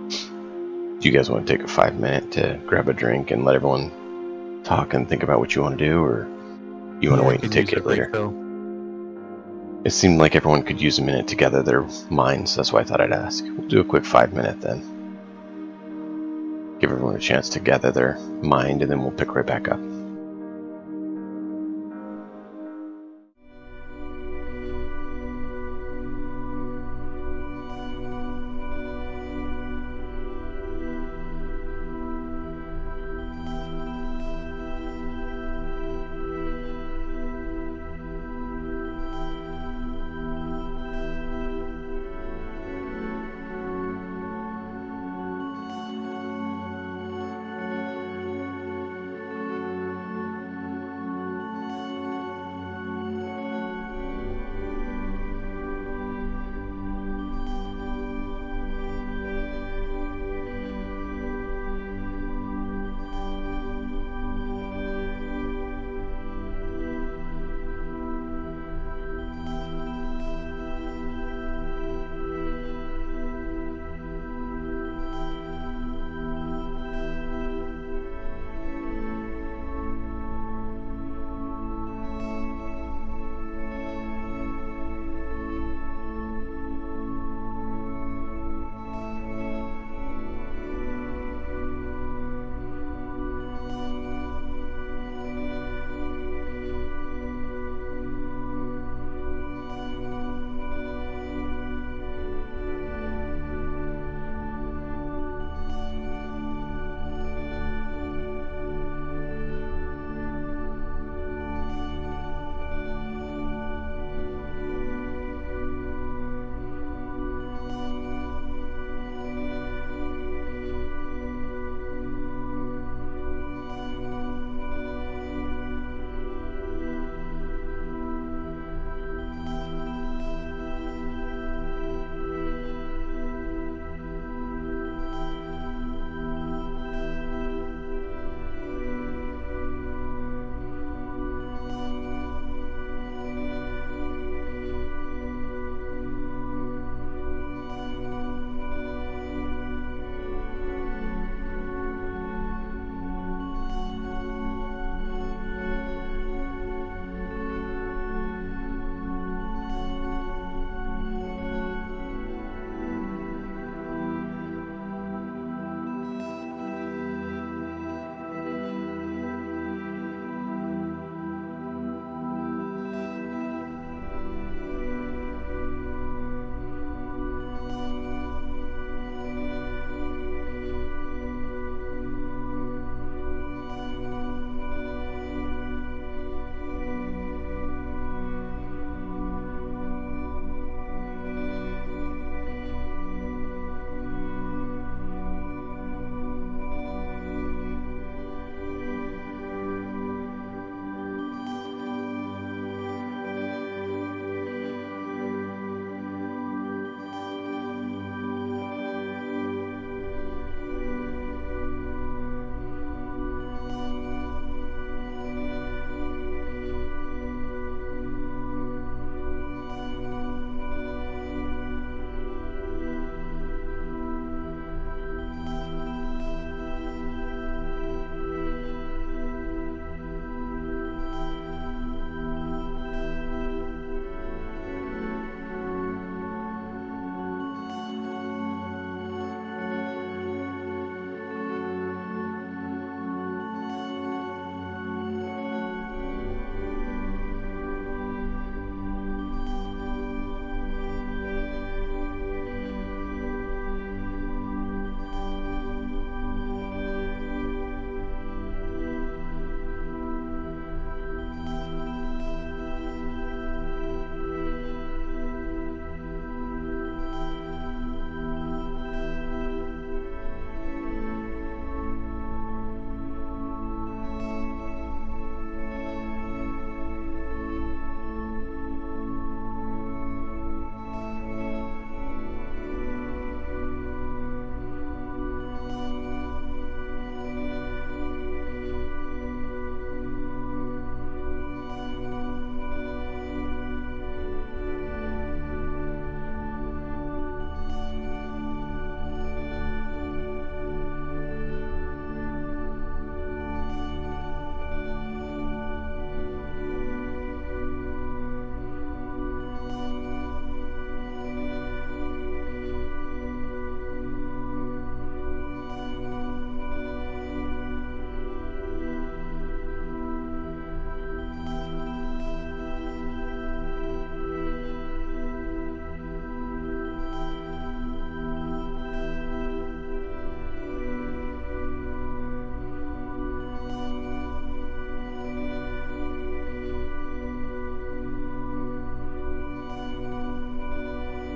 Do you guys want to take a 5-minute to grab a drink and let everyone talk and think about what you want to do, or you want to wait and take it later? It seemed like everyone could use a minute to gather their minds. That's why I thought I'd ask. We'll do a quick 5-minute then. Give everyone a chance to gather their mind, and then we'll pick right back up.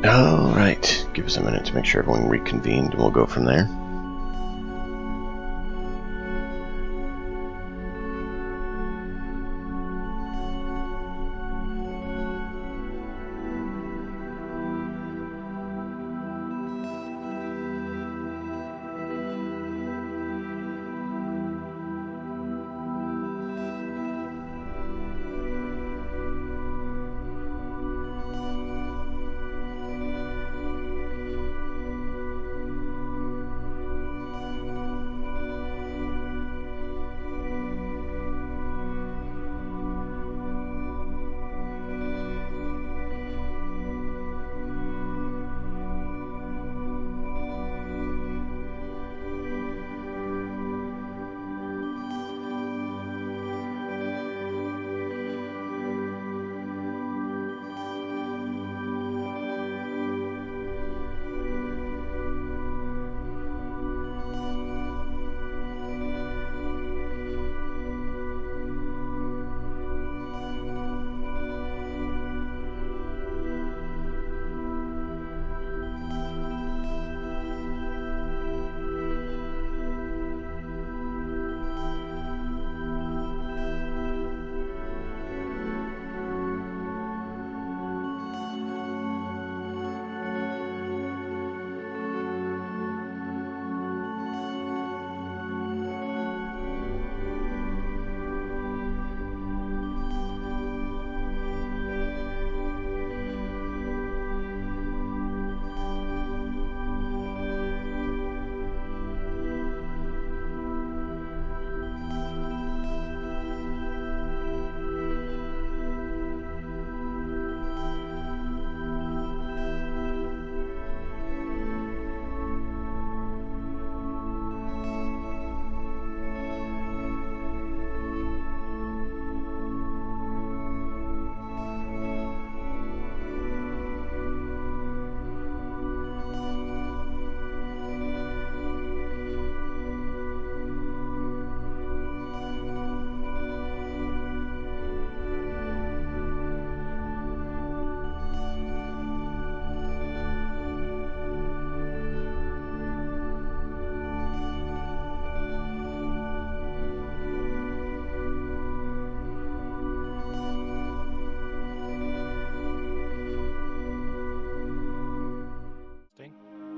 All right. Give us a minute to make sure everyone reconvened, and we'll go from there.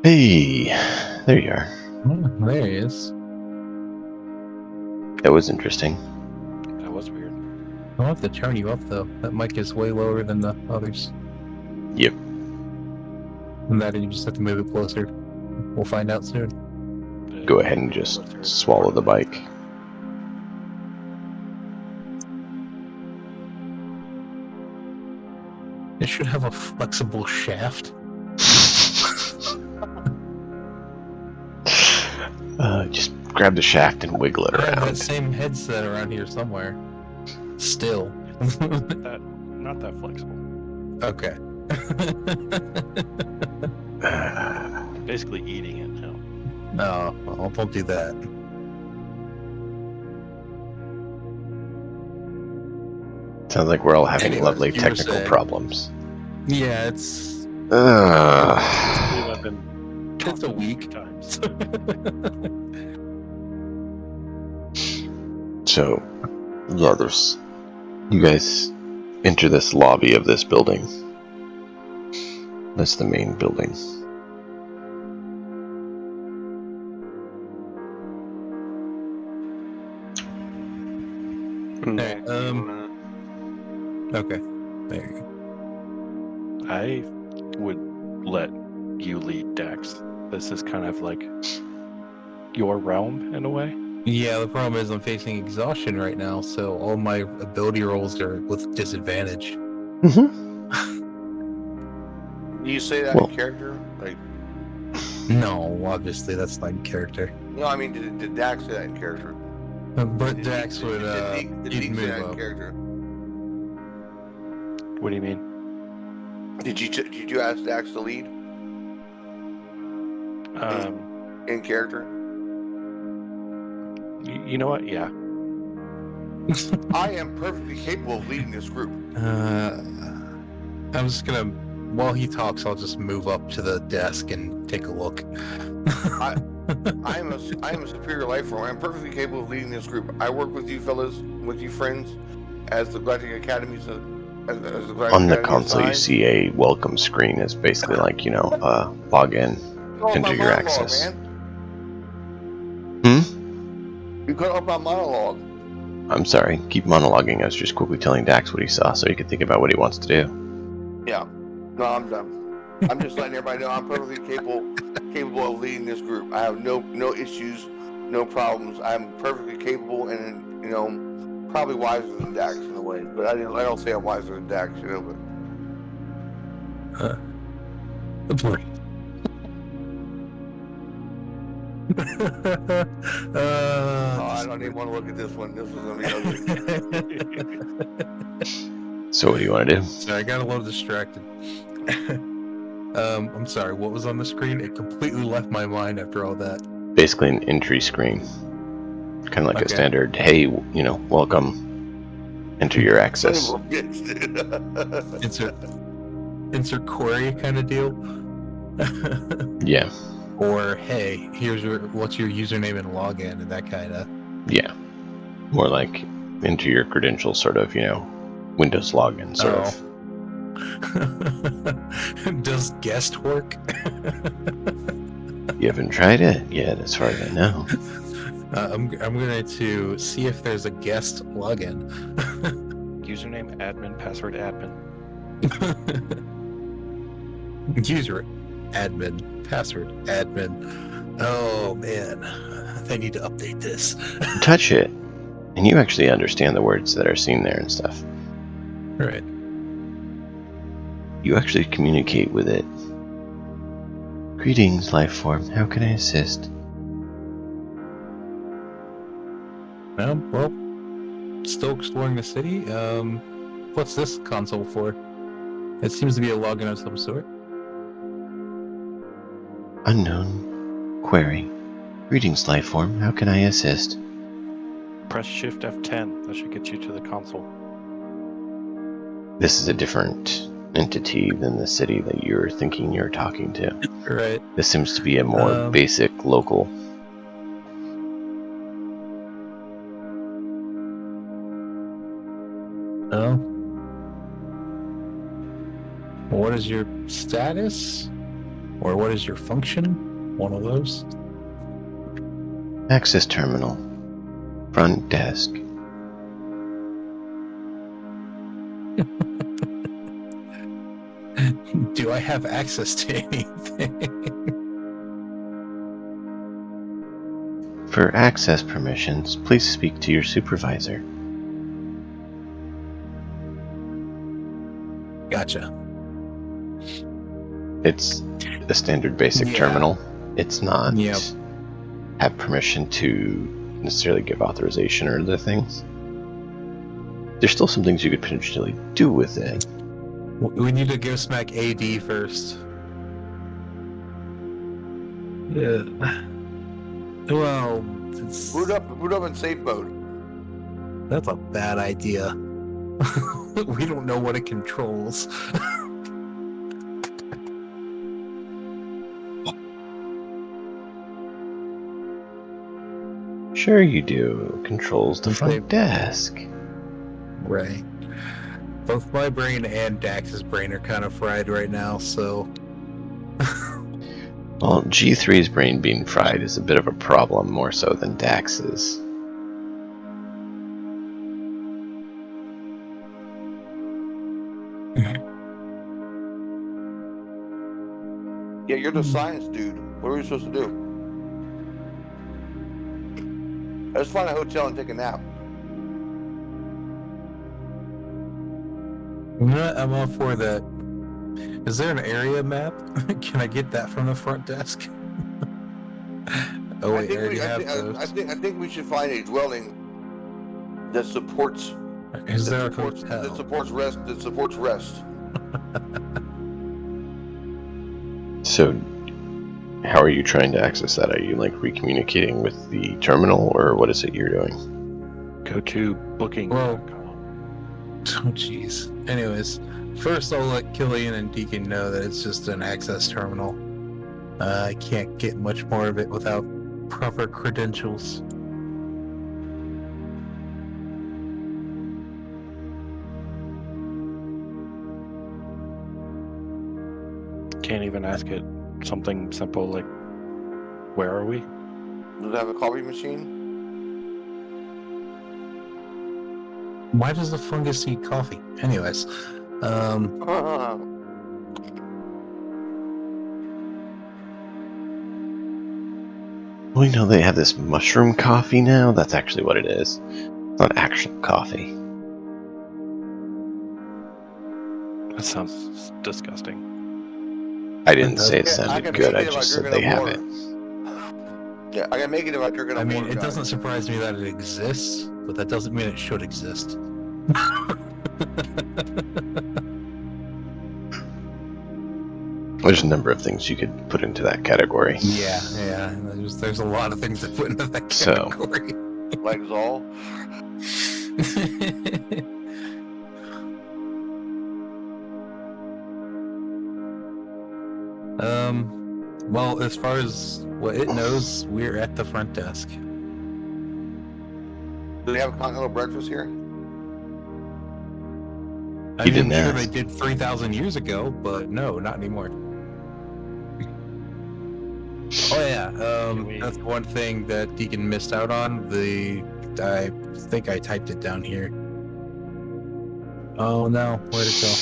Hey, there you are. Oh, there he is. That was interesting. That was weird. I'll have to turn you up though. That mic is way lower than the others. Yep. And that you just have to move it closer. We'll find out soon. Go ahead and just swallow the bike. It should have a flexible shaft. Just grab the shaft and wiggle it I have that around. same headset around here somewhere. Still. Not that flexible. Okay. Basically eating it now. No, well, don't do that. Sounds like we're all having Anyways, lovely you were technical saying. problems. Yeah, it's I believe I've been It's a talking week. times. So, yeah, there's... You guys enter this lobby of this building. That's the main building. Hey, Wanna- okay. There you go. I would let you lead, Dax. This is kind of like your realm in a way. Yeah, the problem is I'm facing exhaustion right now, so all my ability rolls are with disadvantage. Mm-hmm. You say that Well- in character? Like, No, obviously that's not in character. no, I mean, did Dax say that in character? But Did Dax Deke- would did he'd Deke say that move in up. character? What do you mean? Did you ask Dax to lead in character? You know what? Yeah. I am perfectly capable of leading this group. I'm just gonna while he talks, I'll just move up to the desk and take a look. I am a superior life form. I'm perfectly capable of leading this group. I work with you fellas, with you friends, as the Galactic Academy's as the Galactic On the Academy console, you assigns. see a welcome screen. It's basically like, log in, Cut off enter my your monologue, access. man. You cut off my monologue. I'm sorry, keep monologuing. I was just quickly telling Dax what he saw so he could think about what he wants to do. Yeah. No, I'm done. I'm just letting everybody know I'm perfectly capable of leading this group. I have no issues, no problems. I'm perfectly capable and probably wiser than Dax in a way. But I don't say I'm wiser than Dax, but I don't even want to look at this one. This is gonna be ugly. So what do you want to do? Sorry, I got a little distracted. I'm sorry, what was on the screen? It completely left my mind after all that. Basically an entry screen. Kind of like a standard, hey, welcome. Enter your access. Insert query kind of deal. Yeah. Or hey, what's your username and login and that kind of. Yeah. More like enter your credentials, sort of, Windows login, sort of. Does guest work? You haven't tried it yet, as far as I know. I'm going to see if there's a guest login. Username admin, password admin. User admin, password admin. Oh man, they need to update this. Touch it, and you actually understand the words that are seen there and stuff. Right. You actually communicate with it. Greetings, life form. How can I assist? Well, still exploring the city. What's this console for? It seems to be a login of some sort. Unknown. Query. Greetings, life form. How can I assist? Press Shift F10. That should get you to the console. This is a different entity than the city that you're thinking you're talking to. Right. This seems to be a more basic local. Oh. What is your status? Or what is your function? One of those. Access terminal. Front desk. Do I have access to anything? For access permissions, please speak to your supervisor. Gotcha. It's a standard basic terminal. It's not have permission to necessarily give authorization or other things. There's still some things you could potentially do with it. We need to give Smack AD first. Yeah. Well, it's... boot up in safe mode. That's a bad idea. We don't know what it controls. Sure you do. Controls the front desk. Right. Both my brain and Dax's brain are kind of fried right now, so... Well, G3's brain being fried is a bit of a problem, more so than Dax's. Yeah, you're the science dude. What are we supposed to do? Let's find a hotel and take a nap. I'm all for that. Is there an area map? Can I get that from the front desk? Oh wait, I already have those. I think we should find a dwelling that supports. Is there a hotel hotel? that supports rest? That supports rest. So, how are you trying to access that? Are you like recommunicating with the terminal, or what is it you're doing? Go to booking.com. Oh jeez. Anyways, First, I'll let Killian and Deacon know that it's just an access terminal. I can't get much more of it without proper credentials. Can't even ask it something simple like, where are we? Does it have a coffee machine? Why does the fungus eat coffee? Anyways, We know they have this mushroom coffee now. That's actually what it is. It's not actual coffee. That sounds disgusting. I didn't say it Yeah, I sounded can good. make I it if I just said drink they enough have water. it. Yeah, I can make it if I drink enough I mean, water, it guys. doesn't surprise me that it exists, but that doesn't mean it should exist. There's a number of things you could put into that category. Yeah. There's a lot of things to put into that So- category. Like Zol. Well, as far as what it knows, we're at the front desk. Do they have a continental breakfast here? I You mean, I'm didn't sure ask. they did 3,000 years ago, but no, not anymore. Oh yeah, that's one thing that Deacon missed out on. I think I typed it down here. Oh no, where'd it go?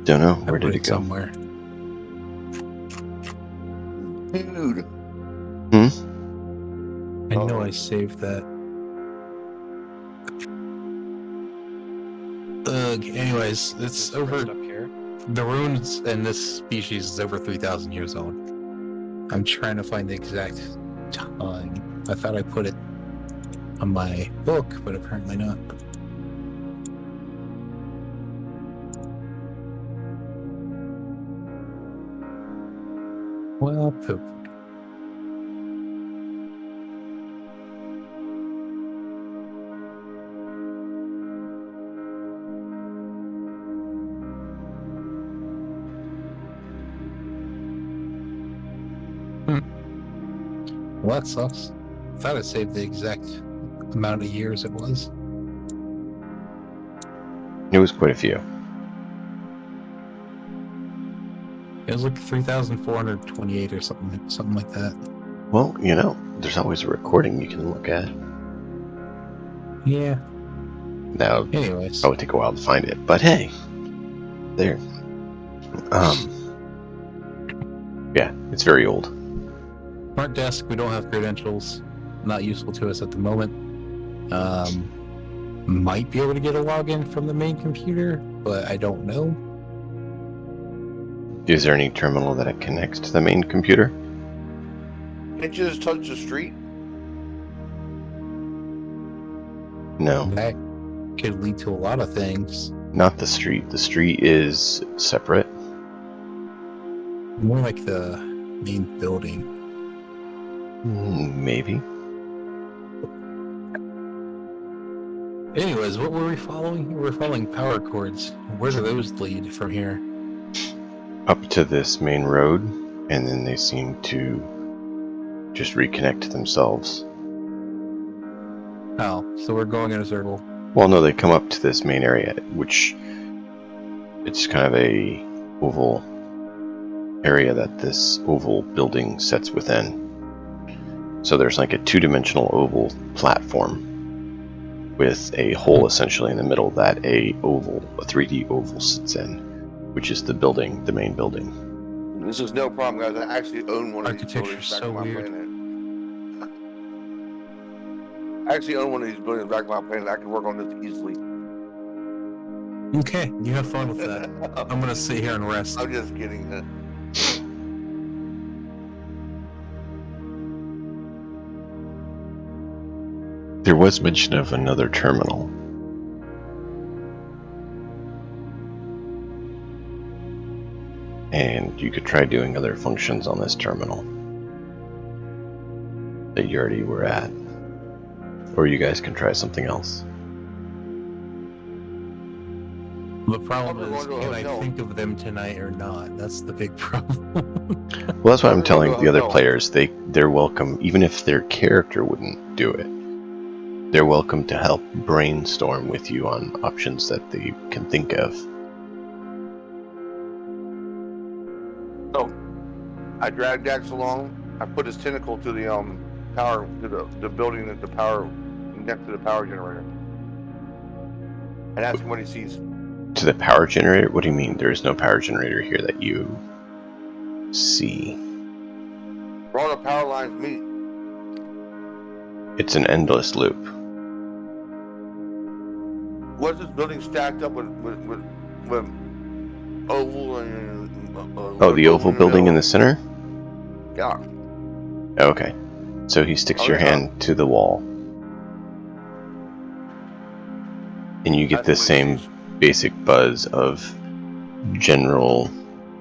Don't know. I Where put did it go? somewhere. Dude. I know Uh-oh. I saved that. Ugh. Anyways, it's over. Up here. The ruins in this species is over 3,000 years old. I'm trying to find the exact time. I thought I put it on my book, but apparently not. Well, poop. Well, that sucks. I thought I saved the exact amount of years it was. It was quite a few. It was like 3,428 or something like that. Well, there's always a recording you can look at. Yeah. Now, Anyways. probably take a while to find it, but hey, there. Yeah, it's very old. Front desk, we don't have credentials. Not useful to us at the moment. Might be able to get a login from the main computer, but I don't know. Is there any terminal that it connects to the main computer? Can't you just touch the street? No, That could lead to a lot of things. not the street. The street is separate. More like the main building. Maybe. Anyways, what were we following? We were following power cords. Where do those lead from here? Up to this main road, and then they seem to just reconnect themselves. Oh, so we're going in a circle. Well, no, they come up to this main area, which it's kind of a oval area that this oval building sits within. So there's like a two-dimensional oval platform with a hole essentially in the middle that a 3D oval sits in, which is the building, the main building. This is no problem, guys. I actually own one of these Architecture's buildings back so on my weird. planet. I actually own one of these buildings back on my planet. I can work on this easily. Okay, you have fun with that. I'm gonna sit here and rest. I'm just kidding. There was mention of another terminal. And you could try doing other functions on this terminal that you already were at. Or you guys can try something else. The problem We're is, going to a can I hotel. think of them tonight or not? That's the big problem. Well, that's what I'm We're going to telling a the other hotel. players. They're welcome, even if their character wouldn't do it. They're welcome to help brainstorm with you on options that they can think of. So, I dragged Dax along. I put his tentacle to the power to the building that the power next to the power generator, and ask him what he sees. To the power generator? What do you mean? There is no power generator here that you see. Where all the power lines meet. It's an endless loop. What's this building stacked up with oval and Oh, the oval building in the center? Yeah. Okay. So he sticks Oh, your yeah. hand to the wall. And you get the That's what he same sees. basic buzz of general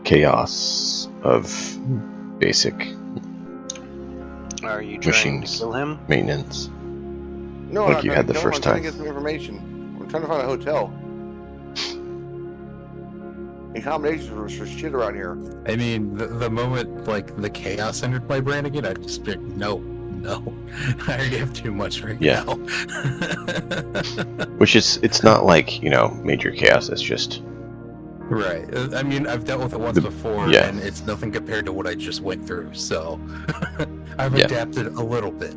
chaos of basic Are you trying machines to kill him? maintenance. No, Like I'm you not had trying to the kill him. first I'm trying to time. get some information. I'm trying to find a hotel. Accommodations are for shit around here. I mean, the moment like the chaos entered my brain again, I just be like, no. I already have too much right Yeah. now. Which is, it's not like, major chaos. It's just, Right. I mean, I've dealt with it once before, yeah. and it's nothing compared to what I just went through. So I've Yeah. adapted a little bit.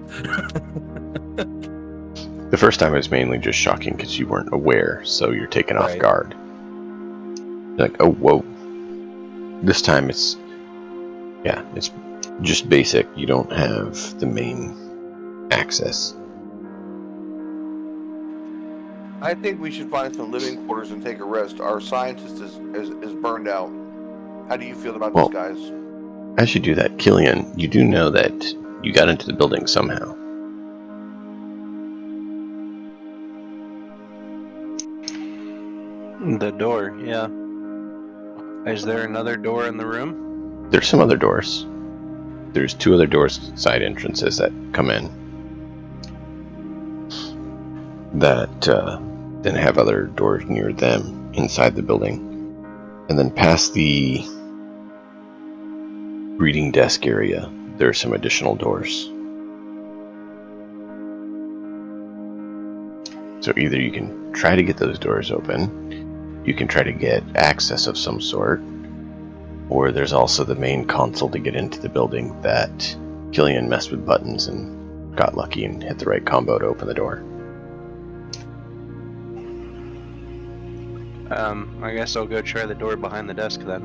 The first time was mainly just shocking because you weren't aware, so you're taken off Right. guard. You're like, oh, whoa. This time it's just basic. You don't have the main access. I think we should find some living quarters and take a rest. Our scientist is burned out. How do you feel about Well, this, guys? As you do that, Killian, you do know that you got into the building somehow. The door, yeah. Is there another door in the room? There's some other doors. There's 2 other doors, side entrances that come in. That then have other doors near them inside the building. And then past the reading desk area, there are some additional doors. So either you can try to get those doors open, you can try to get access of some sort, or there's also the main console to get into the building that Killian messed with buttons and got lucky and hit the right combo to open the door. I guess I'll go try the door behind the desk then.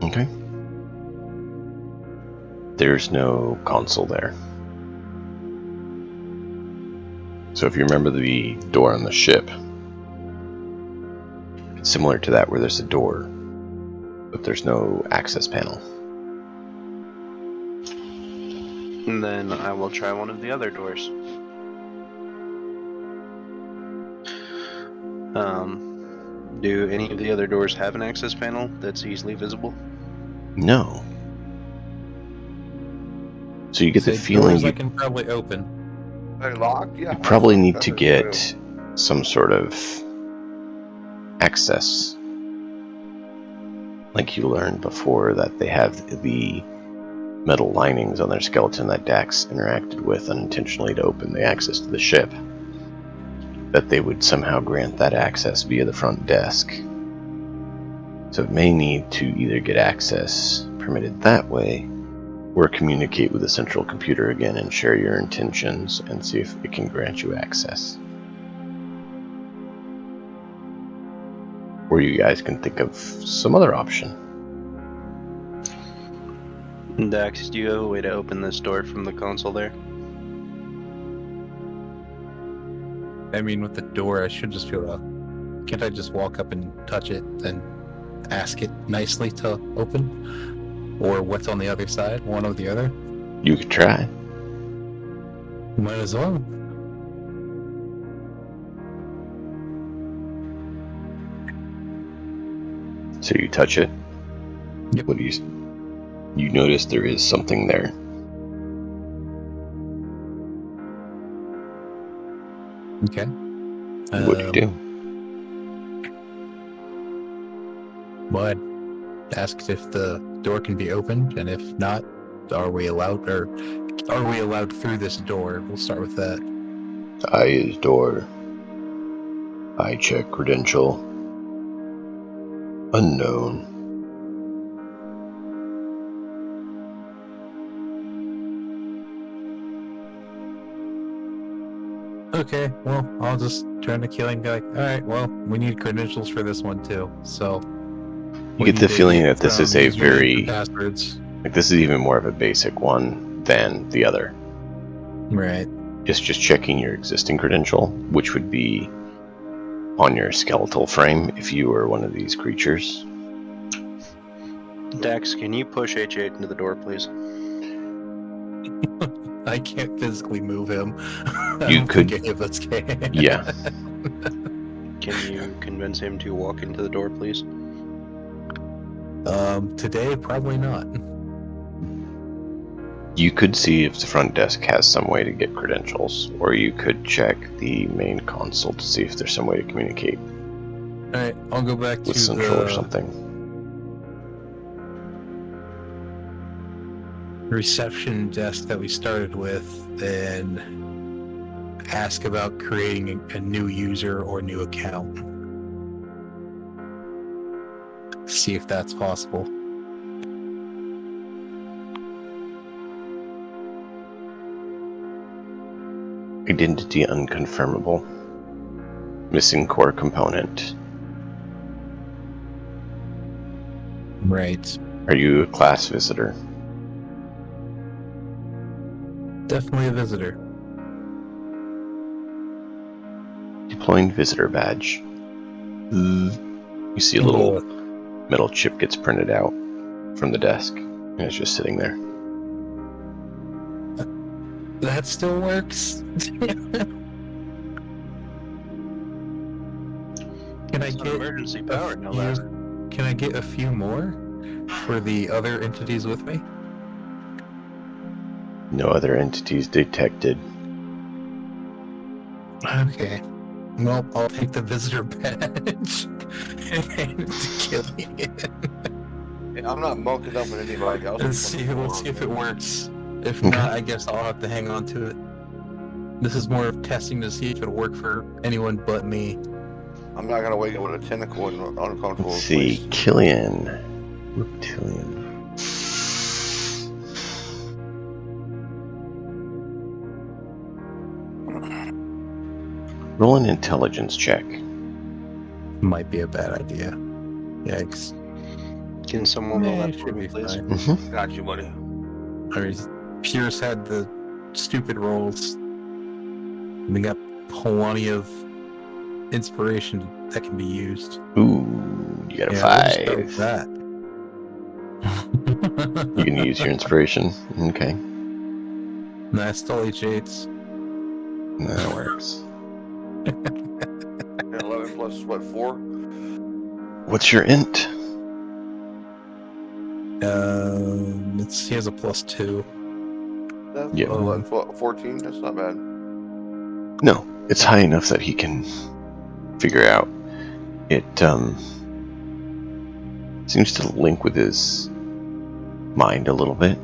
Okay. There's no console there. So if you remember the door on the ship, it's similar to that where there's a door, but there's no access panel. And then I will try one of the other doors. Do any of the other doors have an access panel that's easily visible? No. So you get the Say feeling doors I you can probably open. Are they locked? Yeah. probably need That's to what you gotta get some sort of access. Like you learned before that they have the metal linings on their skeleton that Dax interacted with unintentionally to open the access to the ship. That they would somehow grant that access via the front desk. So it may need to either get access permitted that way, or communicate with the central computer again and share your intentions and see if it can grant you access. Or you guys can think of some other option. Dax, do you have a way to open this door from the console there? I mean, with the door, I should just be able to. Can't I just walk up and touch it and ask it nicely to open? Or what's on the other side? One or the other? You could try. Might as well. So you touch it. Yep. What do you notice there is something there. Okay. What do you do? But asked if the door can be opened, and if not, are we allowed through this door? We'll start with that. I is door. I check credential. Unknown. Okay, well, I'll just turn to Keely and be like, alright, well, we need credentials for this one too, so... You get the feeling that this is a usernames very... and passwords. Like, this is even more of a basic one than the other. Right. Just checking your existing credential, which would be on your skeletal frame if you were one of these creatures. Dax, can you push H8 into the door, please? I can't physically move him. I You don't could- think any of us can. Yeah. Can you convince him to walk into the door, please? Today, probably not. You could see if the front desk has some way to get credentials, or you could check the main console to see if there's some way to communicate Alright, I'll go back with to Central or the something. reception desk that we started with and ask about creating a new user or new account. See if that's possible. Identity unconfirmable. Missing core component. Right. Are you a class visitor? Definitely a visitor. Deploying visitor badge. You see a little metal chip gets printed out from the desk, and it's just sitting there. That still works. Can I It's not get emergency power, no few- less. Can I get a few more for the other entities with me? No other entities detected. Okay. Well, I'll take the visitor badge and hand it to Killian. I'm not bunking up with anybody else. We'll see if it works. If Okay. not, I guess I'll have to hang on to it. This is more of testing to see if it'll work for anyone but me. I'm not gonna wake up with a tentacle in an uncomfortable Let's see, place. Killian. Reptilian. Roll an intelligence check. Might be a bad idea. Yikes. Can someone roll Nah, that it for should me, be please? fine. Mm-hmm. Got you, buddy. I mean, Pierce had the stupid rolls. We got plenty of inspiration that can be used. Ooh, you got a We'll just five. start with that. You can use your inspiration. Okay, Nah, still H8s. that works. 11 plus what, 4? What's your int? He has a +2. That's Yeah. 14. That's not bad. No, it's high enough that he can figure out. It seems to link with his mind a little bit,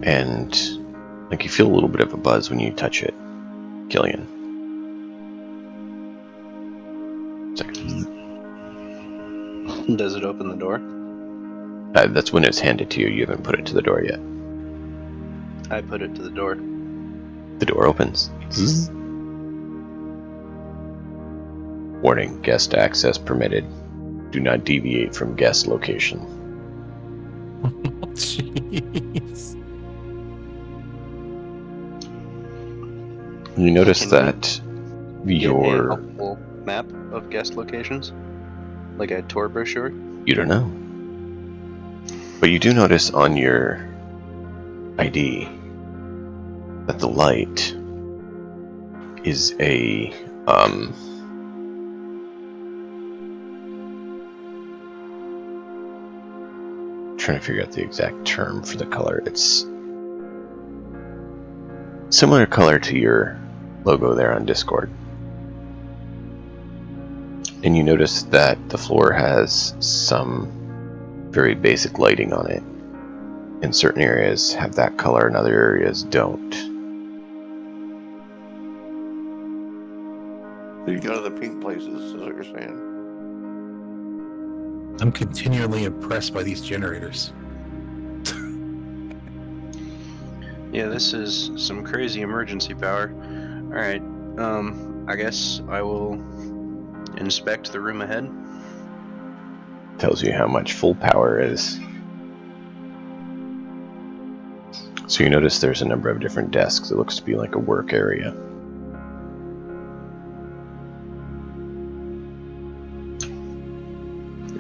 and like you feel a little bit of a buzz when you touch it, Killian. It's like, Does it open the door? that's when it's handed to you. You haven't put it to the door yet. I put it to the door. The door opens. Warning, guest access permitted. Do not deviate from guest location. Jeez. You notice Can that Get a your... helpful map of guest locations? Like a tour brochure? You don't know. But you do notice on your ID that the light is a trying to figure out the exact term for the color. It's similar color to your logo there on Discord. And you notice that the floor has some very basic lighting on it. And certain areas have that color and other areas don't. You go to the pink places, is what you're saying. I'm continually impressed by these generators. Yeah, this is some crazy emergency power. Alright, I guess I will inspect the room ahead. Tells you how much full power is. So you notice there's a number of different desks. It looks to be like a work area.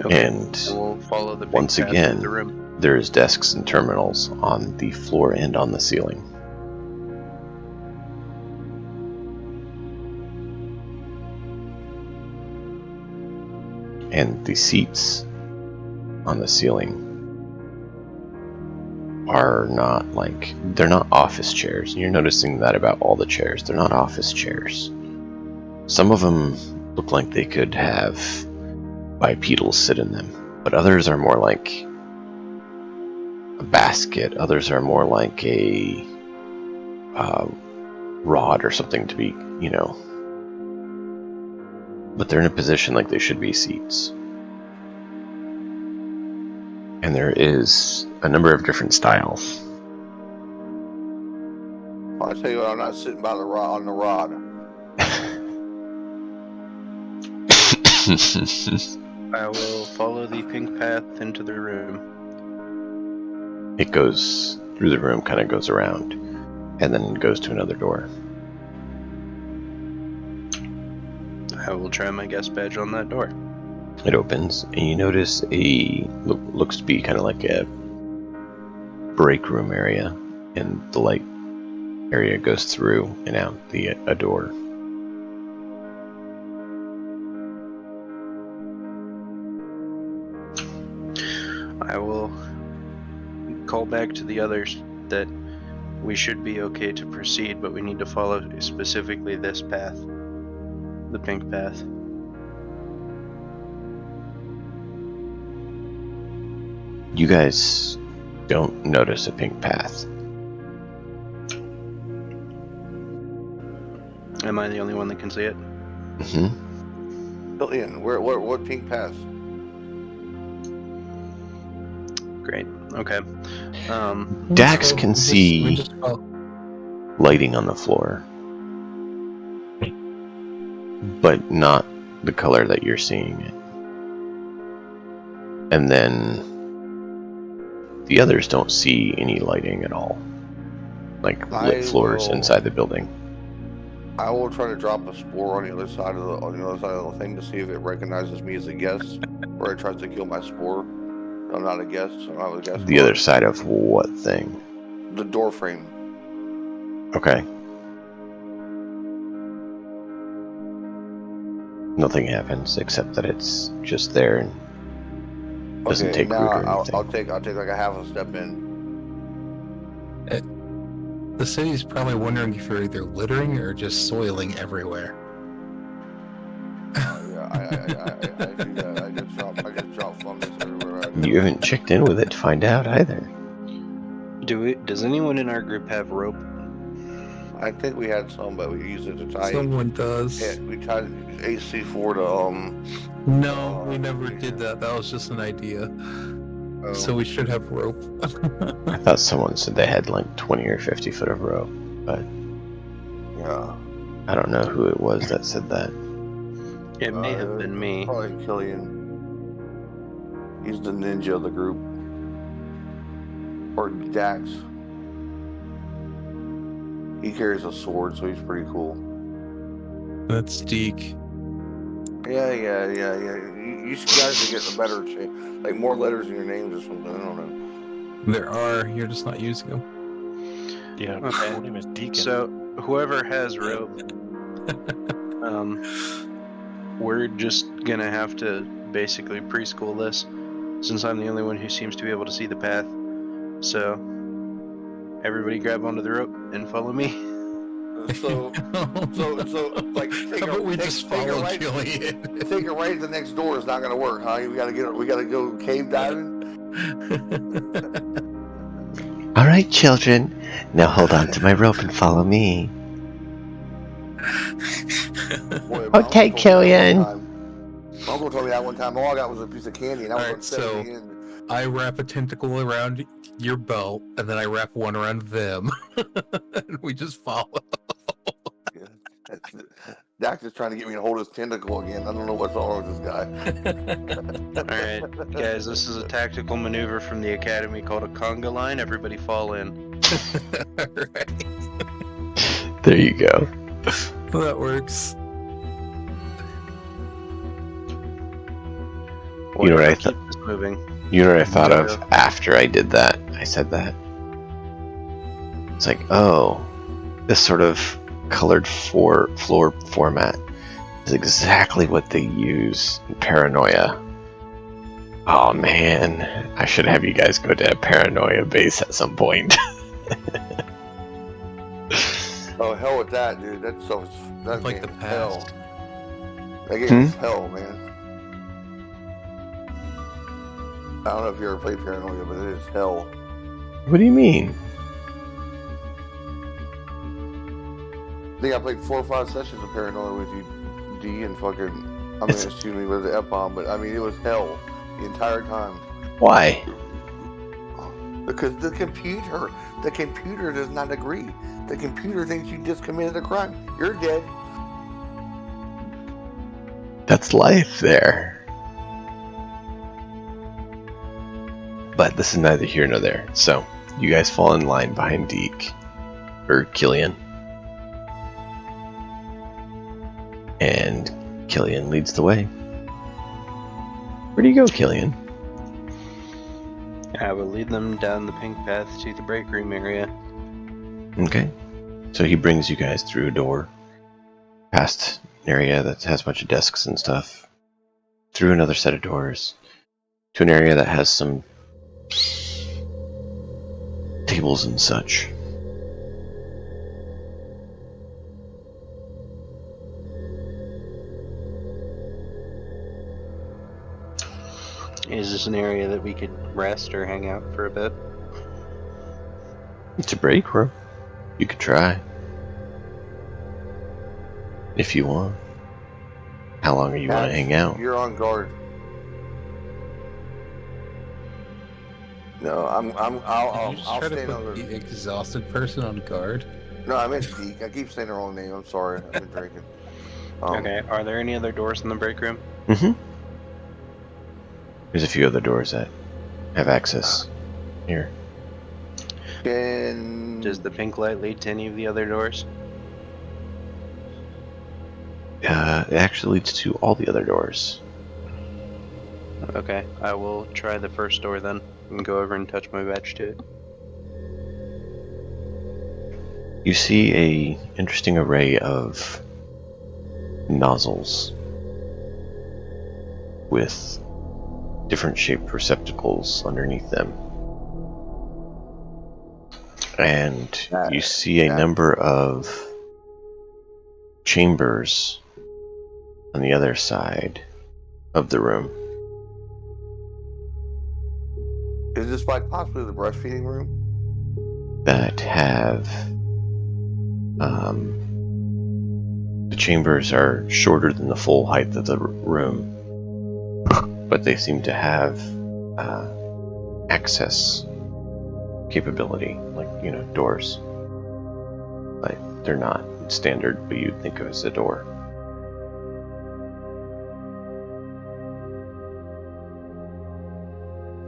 Okay, And we'll follow the pink once path again, to the room. there's desks and terminals on the floor and on the ceiling. And the seats on the ceiling are not they're not office chairs. And you're noticing that about all the chairs. They're not office chairs. Some of them look like they could have bipedals sit in them, but others are more like a basket. Others are more like a rod or something to be, but they're in a position like they should be seats. And there is a number of different styles. I'll tell you what, I'm not sitting by the rod on the rod. I will follow the pink path into the room. It goes through the room, kind of goes around, and then goes to another door. I will try my guest badge on that door. It opens, and you notice looks to be kind of like a break room area, and the light area goes through and out a door. I will call back to the others that we should be okay to proceed, but we need to follow specifically this path, the pink path. You guys don't notice a pink path. Am I the only one that can see it? Mm-hmm. Billion, what pink path? Great. Okay. Dax can see just lighting on the floor, but not the color that you're seeing it. And then the others don't see any lighting at all, like lit floors inside the building. I will try to drop a spore on the other side of the thing to see if it recognizes me as a guest, or it tries to kill my spore. I'm not a guest. I'm not a guest. The other side of what thing? The door frame. Okay. Nothing happens except that it's just there and doesn't take root or anything. I'll take like a half a step in. The city's probably wondering if you're either littering or just soiling everywhere. Yeah, I do that. I just drop fungus everywhere I go. You haven't checked in with it to find out either. Does anyone in our group have rope? I think we had some, but we used it to tie. Someone does. Yeah, we tied AC4 to No, we never did that. That was just an idea. Oh. So we should have rope. I thought someone said they had like 20 or 50 foot of rope, but Yeah. I don't know who it was that said that. It may have been me. Probably Killian. He's the ninja of the group. Or Dax. He carries a sword, so he's pretty cool. That's Deke. Yeah. You guys are getting a better chance. Like more letters in your names or something. I don't know. There are. You're just not using them. Yeah, Okay. my name is Deacon. So whoever has rope, we're just gonna have to basically preschool this, since I'm the only one who seems to be able to see the path. So everybody grab onto the rope and follow me. So, like, How about we just follow Killian? Take a right at the next door is not gonna work, huh? We gotta go cave diving. All right, children. Now hold on to my rope and follow me. Boy, my Okay, uncle told me that Killian. one time. My uncle told me that one time. All I got was a piece of candy, and I was Alright, upset so- at the end. I wrap a tentacle around your belt, and then I wrap one around them. And we just follow. Yeah. Dax is trying to get me to hold his tentacle again. I don't know what's wrong with this guy. All right, guys, this is a tactical maneuver from the academy called a conga line. Everybody fall in. Alright, There you go. that works. You know what I Keep this moving. You know what I thought of Yeah. after I did that? I said that. It's like, oh, this sort of colored floor format is exactly what they use in Paranoia. Oh man, I should have you guys go to a Paranoia base at some point. Oh, hell with that, dude. That's so. That's Like the hell. past. That game is hell, man. I don't know if you ever played Paranoia, but it is hell. What do you mean? I think I played 4 or 5 sessions of Paranoia with you, D, and fucking. I mean, excuse me, with the F-bomb, but I mean, it was hell the entire time. Why? Because the computer does not agree. The computer thinks you just committed a crime. You're dead. That's life there. But this is neither here nor there. So, you guys fall in line behind Deke. Or Killian. And Killian leads the way. Where do you go, Killian? I will lead them down the pink path to the break room area. Okay. So he brings you guys through a door, past an area that has a bunch of desks and stuff, through another set of doors, to an area that has some tables and such. Is this an area that we could rest or hang out for a bit? It's a break room. You could try. If you want. How long are you want to hang out? You're on guard. No, I'll Did you just try to stand put on the the. exhausted person on guard? No, I meant Deke. I keep saying the wrong name. I'm sorry. I've been drinking. Okay, are there any other doors in the break room? Mm-hmm. There's a few other doors that have access here. Does the pink light lead to any of the other doors? It actually leads to all the other doors. Okay, I will try the first door then, and go over and touch my badge to it. You see a interesting array of nozzles with different shaped receptacles underneath them. And you see a number of chambers on the other side of the room. Is this like possibly the breastfeeding room? That have the chambers are shorter than the full height of the room, but they seem to have access capability, like, you know, doors. But they're not standard, but you'd think of as a door.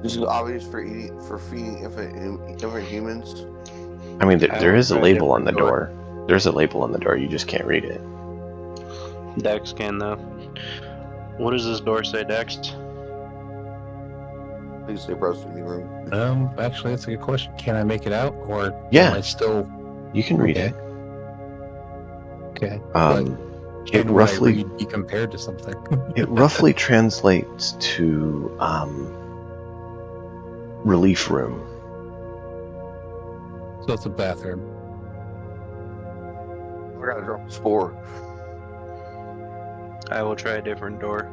This is obvious for feeding infant humans. I mean, there is a try a label on the different door. There's a label on the door, you just can't read it. Dex can though. What does this door say, Dex? Please say breastfeeding room. Actually, that's a good question. Can I make it out, or Yeah. am I still You can read okay? it. Okay. It Can roughly what I read be compared to something? it roughly translates to relief room. So it's a bathroom. forgot to drop a spore. I will try a different door.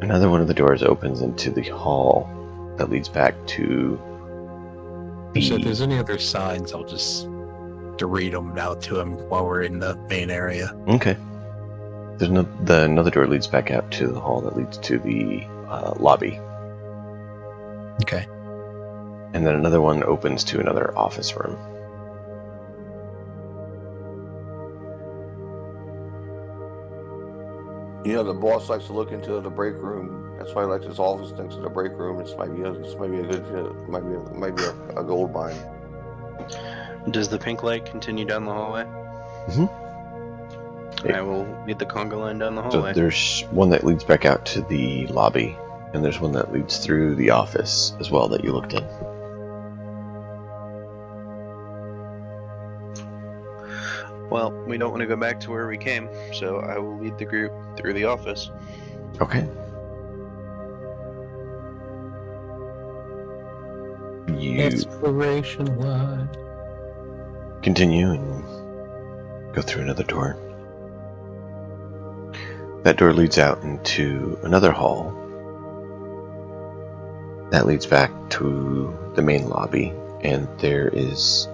Another one of the doors opens into the hall that leads back to So if the. there's any other signs, I'll just read them out to him while we're in the main area. Okay. There's another door leads back out to the hall that leads to the lobby, Okay. and then another one opens to another office room. You know, the boss likes to look into the break room. That's why he likes his office next to the break room. This might be a good fit. Might be a gold mine. Does the pink light continue down the hallway? I will lead the conga line down the So hallway. there's one that leads back out to the lobby, and there's one that leads through the office as well that you looked at. Well, we don't want to go back to where we came, so I will lead the group through the office. Okay. You Exploration line. continue and go through another door. That door leads out into another hall that leads back to the main lobby, and there is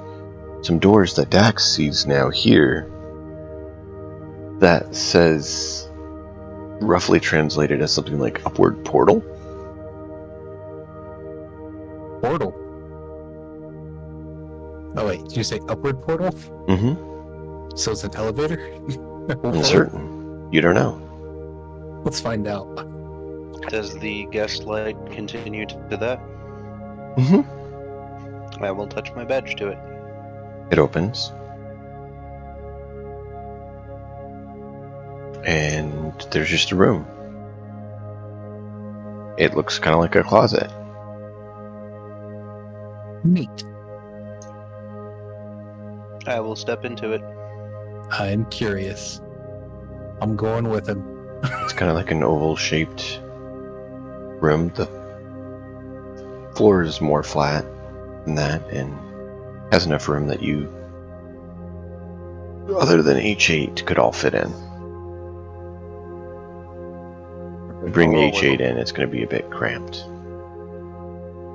some doors that Dax sees now here that says, roughly translated as something like upward portal. Portal. Oh wait, did you say upward portal? Mm-hmm. So it's an elevator? Uncertain. You don't know. Let's find out. Does the guest light continue to that? Mm-hmm. I will touch my badge to it. It opens. And there's just a room. It looks kind of like a closet. Neat. I will step into it. I'm curious. I'm going with him. It's kind of like an oval-shaped room. The floor is more flat than that, and has enough room that you, other than H8, could all fit in. You bring H8 in, it's going to be a bit cramped.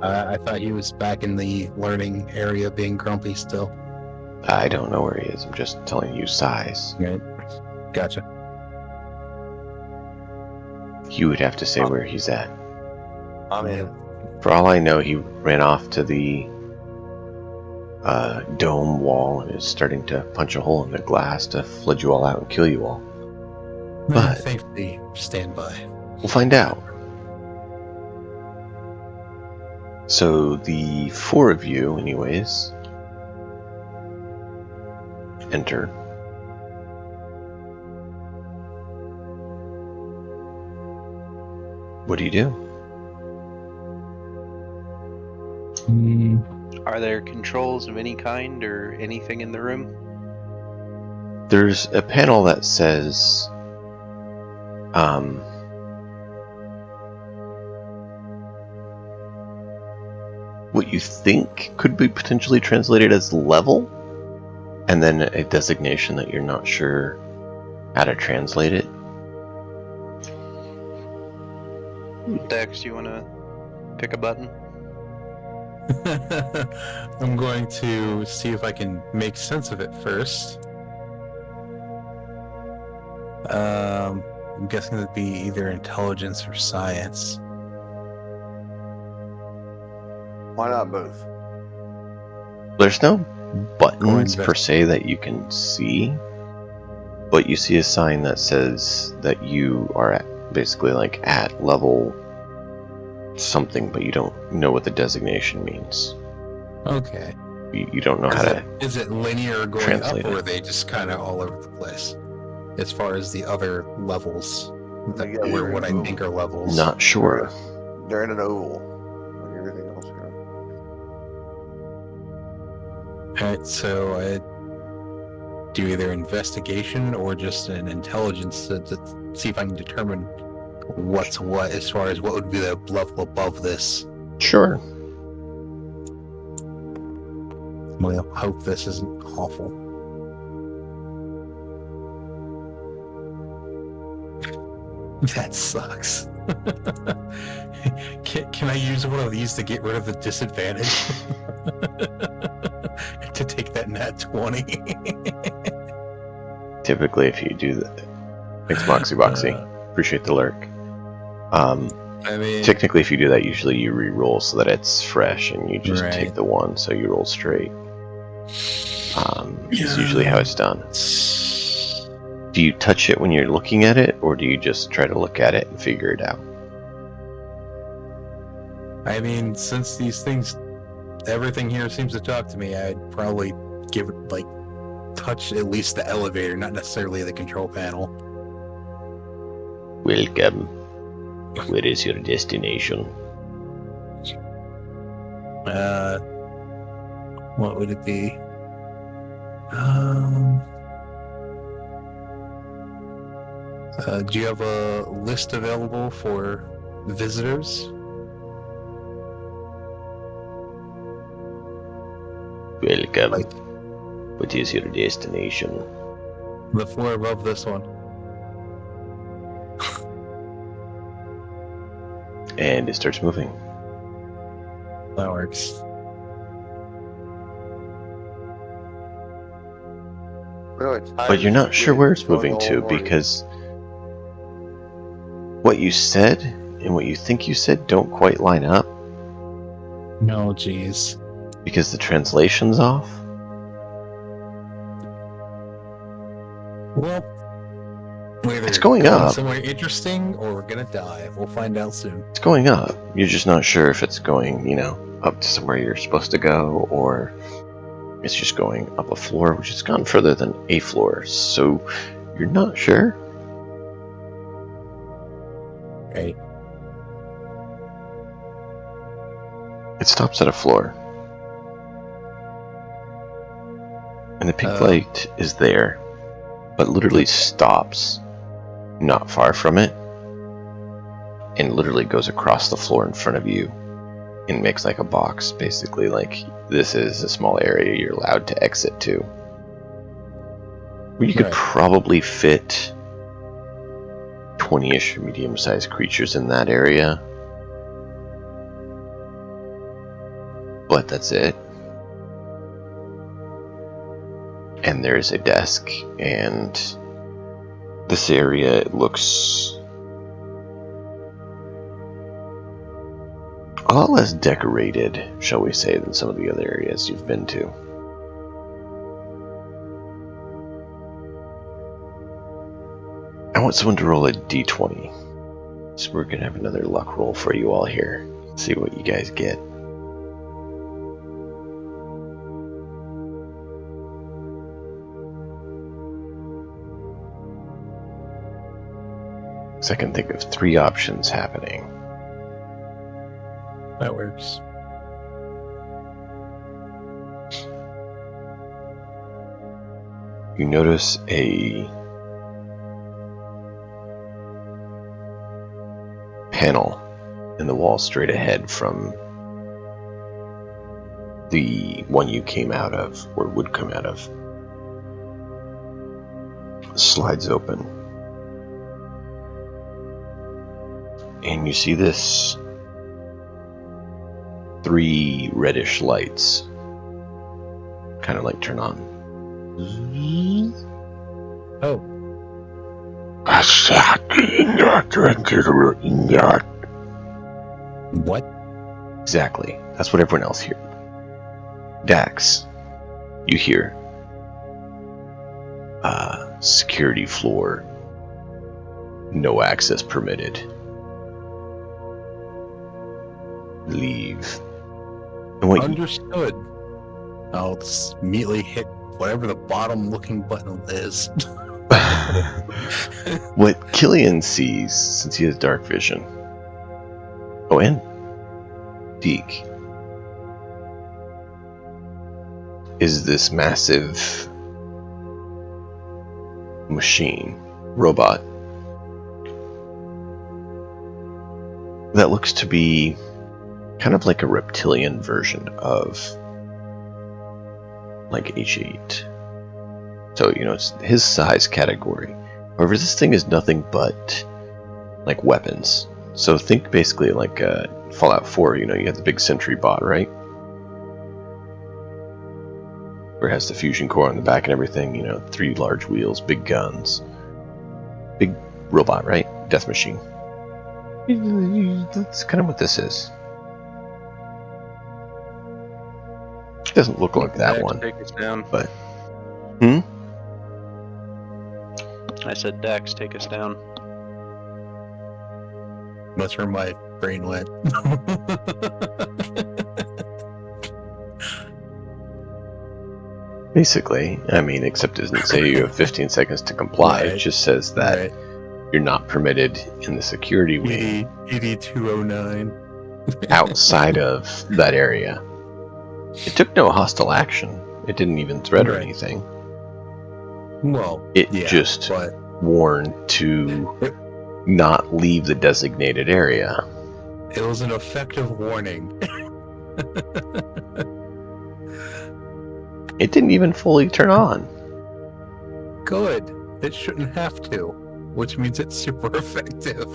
I thought he was back in the learning area being grumpy still. I don't know where he is. I'm just telling you size. Right. Gotcha. You would have to say where he's at. I'm in. For all I know, he ran off to the dome wall and is starting to punch a hole in the glass to flood you all out and kill you all. But- Thankfully, stand by. We'll find out. So the four of you, anyways, enter. What do you do? Are there controls of any kind or anything in the room? There's a panel that says what you think could be potentially translated as level, and then a designation that you're not sure how to translate it. Dex, you want to pick a button? I'm going to see if I can make sense of it first. I'm guessing it'd be either intelligence or science. Why not both? There's no buttons Going per back. se that you can see, but you see a sign that says that you are at, basically like at level something, but you don't know what the designation means. Okay. You don't know how to. Is it linear going translate up, or it. are they just kind of all over the place? As far as the other levels, Yeah, or we're what I in think are levels. Not sure. They're in an oval. Like everything else here. Alright, so I do either investigation or just an intelligence to see if I can determine what's what as far as what would be the level above this. Sure. Well, hope this isn't awful. That sucks. Can I use one of these to get rid of the disadvantage? To take that nat 20? Typically, if you do that, thanks, Moxie Boxy. Appreciate the lurk. I mean, Technically, if you do that, usually you re-roll so that it's fresh, and you just Right. take the one, so you roll straight. It's usually how it's done. Do you touch it when you're looking at it, or do you just try to look at it and figure it out? I mean, since these things, everything here seems to talk to me, I'd probably give it, like, touch at least the elevator, not necessarily the control panel. Welcome. Where is your destination? What would it be? Do you have a list available for visitors? Welcome. Like- What is your destination? The floor above this one. And it starts moving. That works. But you're not sure where it's moving to, because what you said and what you think you said don't quite line up, No, jeez. because the translation's off. Well, we're either It's going up. somewhere interesting, or we're gonna die. We'll find out soon. It's going up. You're just not sure if it's going, up to somewhere you're supposed to go, or it's just going up a floor, which has gone further than a floor. So you're not sure. Right. It stops at a floor. And the pink light is there, but literally stops not far from it, and literally goes across the floor in front of you and makes like a box, basically like this is a small area you're allowed to exit to. Where you could Right. probably fit 20-ish medium-sized creatures in that area. But that's it. And there's a desk, and this area looks a lot less decorated, shall we say, than some of the other areas you've been to. I want someone to roll a d20. So we're going to have another luck roll for you all here. See what you guys get. So I can think of 3 options happening. That works. You notice a panel in the wall straight ahead from the one you came out of, or would come out of. Slides open. And you see this 3 reddish lights kind of like turn on. Oh, what? Exactly. That's what everyone else hears. Dax, you hear security floor, no access permitted. Leave. And what you, Understood. I'll just immediately hit whatever the bottom looking button is. what Killian sees, since he has dark vision. Oh, and Deke, is this massive machine, robot, that looks to be kind of like a reptilian version of like H8. So, it's his size category. However, this thing is nothing but like weapons. So think basically like Fallout 4, you have the big sentry bot, right? Where it has the fusion core on the back and everything, 3 large wheels, big guns. Big robot, right? Death machine. That's kind of what this is. It doesn't look like that one. Take us down. But I said, Dax, take us down. That's where my brain went. basically, except it doesn't say you have 15 seconds to comply. Right. It just says that you're not permitted in the security wing ED 209 outside of that area. It took no hostile action. It didn't even threat or anything. Well, It just warned to not leave the designated area. It was an effective warning. It didn't even fully turn on. Good. It shouldn't have to, which means it's super effective.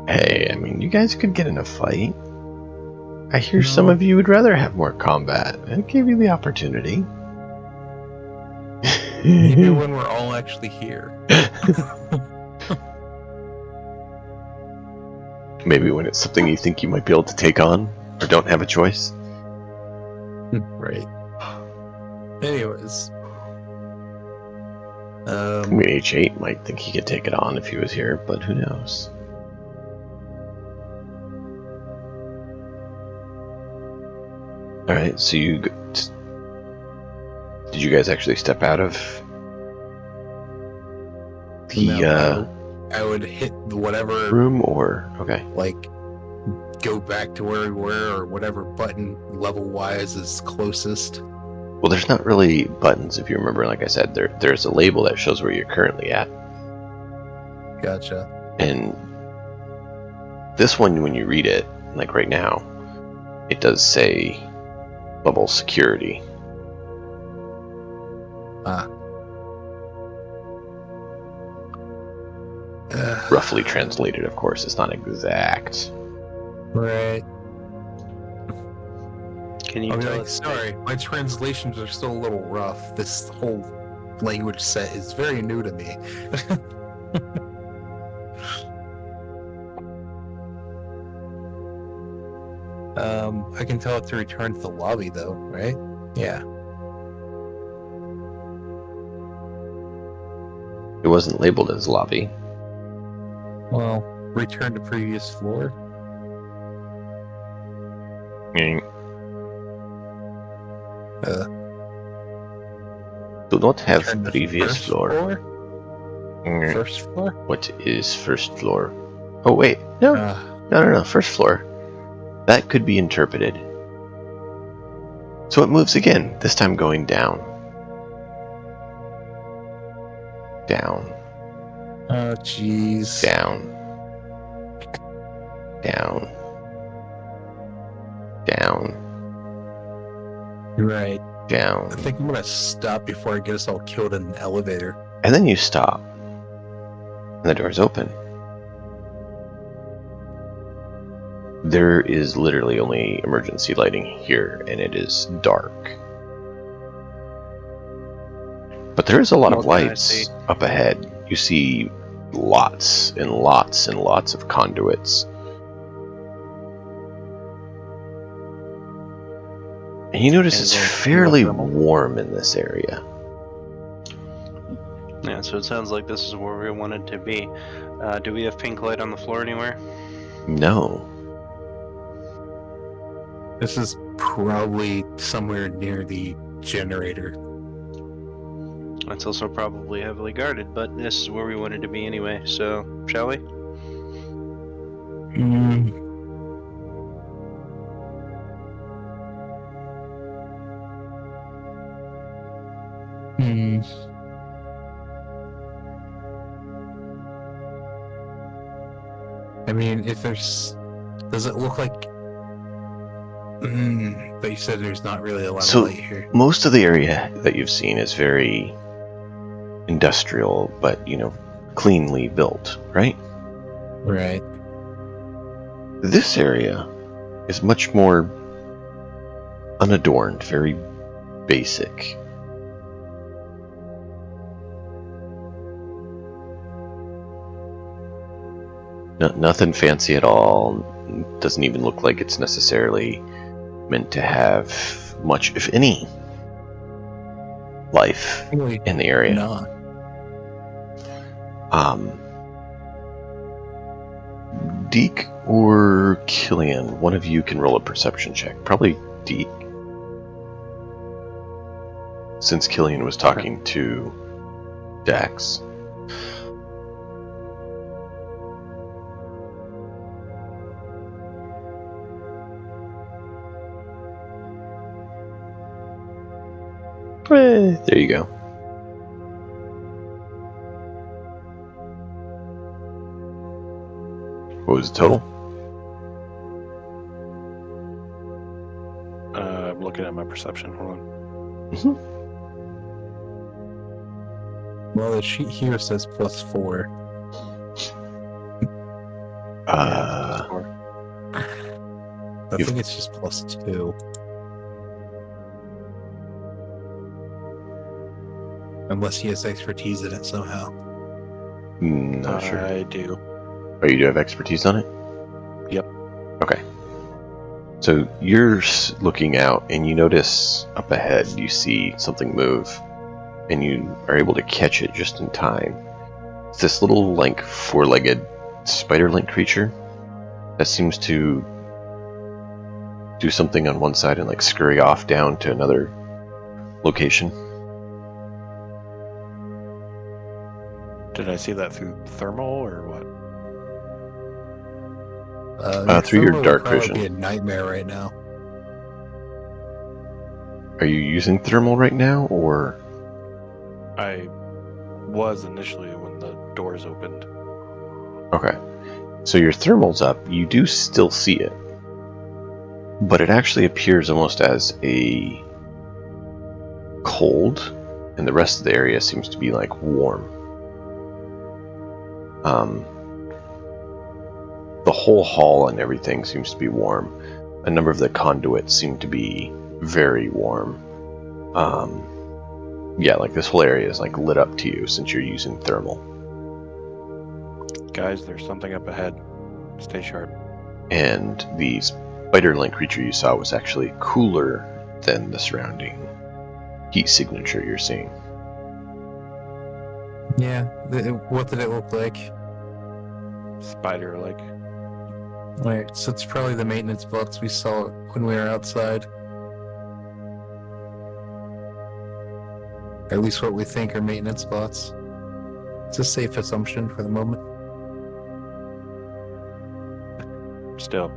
Hey, you guys could get in a fight. I hear some of you would rather have more combat. It gave you the opportunity. Maybe when we're all actually here. Maybe when it's something you think you might be able to take on, or don't have a choice. Right. Anyways. H8 might think he could take it on if he was here, but who knows? Alright, so did you guys actually step out of the I would hit whatever room, or okay, go back to where we were, or whatever button level wise is closest. Well, there's not really buttons, if you remember. Like I said, there's a label that shows where you're currently at. Gotcha. And this one, when you read it, like right now, it does say level security. Roughly translated, of course. It's not exact. Right. Can you tell us? Sorry, my translations are still a little rough. This whole language set is very new to me. I can tell it to return to the lobby, though, right? Yeah. It wasn't labeled as lobby. Well, return to previous floor. Do not have Return to previous first floor. First floor? What is first floor? Oh wait, no. No. First floor. That could be interpreted. So it moves again, this time going down. Down. Oh, jeez. Down. Down. Down. Right. Down. I think I'm gonna stop before I get us all killed in an elevator. And then you stop. And the door's open. There is literally only emergency lighting here, and it is dark. But there is a lot of lights up ahead. You see lots and lots and lots of conduits. And you notice it's fairly warm in this area. Yeah, so it sounds like this is where we wanted to be. Do we have pink light on the floor anywhere? No. This is probably somewhere near the generator. That's also probably heavily guarded, but this is where we wanted to be anyway, so shall we? I mean, if there's... Does it look like... But you said there's not really a lot So- of light here. Most of the area that you've seen is very industrial, but, cleanly built, right? Right. This area is much more unadorned, very basic. Nothing fancy at all. Doesn't even look like it's necessarily meant to have much, if any, life Really in the area. not. Deke or Killian, one of you can roll a perception check. Probably Deke, since Killian was talking to Dax. There you go. What was the total? I'm looking at my perception. Hold on. Well, the sheet here says +4. Yeah, it's I think it's just +2. Unless he has expertise in it somehow. Not sure. I do. Oh, you do have expertise on it? Yep. Okay. So you're looking out, and you notice up ahead, you see something move, and you are able to catch it just in time. It's this little, four-legged spider-like creature that seems to do something on one side and, scurry off down to another location. Did I see that through thermal or what? Through your thermal would dark probably vision. be a nightmare right now. Are you using thermal right now, or? I was initially when the doors opened. Okay. So your thermal's up, you do still see it. But it actually appears almost as a cold, and the rest of the area seems to be warm. The whole hall and everything seems to be warm. A number of the conduits seem to be very warm. This whole area is lit up to you since you're using thermal. Guys, there's something up ahead. Stay sharp. And the spider-like creature you saw was actually cooler than the surrounding heat signature you're seeing. Yeah. What did it look like? Spider-like. Right. So it's probably the maintenance box we saw when we were outside. Or at least what we think are maintenance bots. It's a safe assumption for the moment. Still.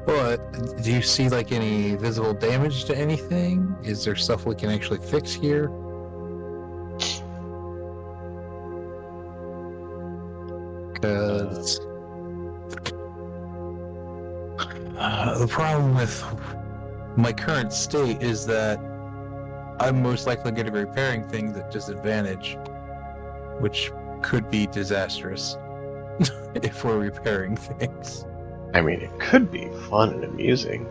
But do you see any visible damage to anything? Is there stuff we can actually fix here? Because the problem with my current state is that I'm most likely going to be repairing things at disadvantage, which could be disastrous if we're repairing things. I mean, it could be fun and amusing.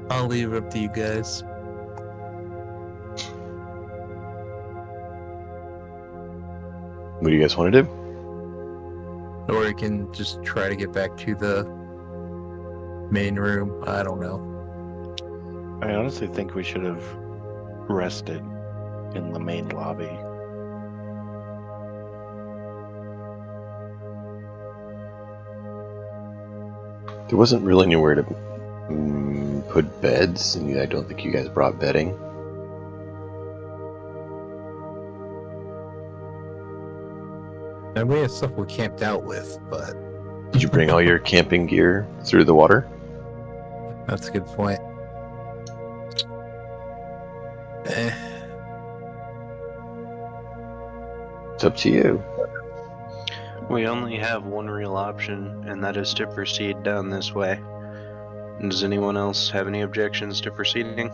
I'll leave it up to you guys. What do you guys want to do? Or you can just try to get back to the main room. I don't know. I honestly think we should have rested in the main lobby. There wasn't really anywhere to put beds, and I don't think you guys brought bedding. And we have stuff we camped out with, but Did you bring all your camping gear through the water? that's a good point. It's up to you. We only have one real option, and that is to proceed down this way. Does anyone else have any objections to proceeding?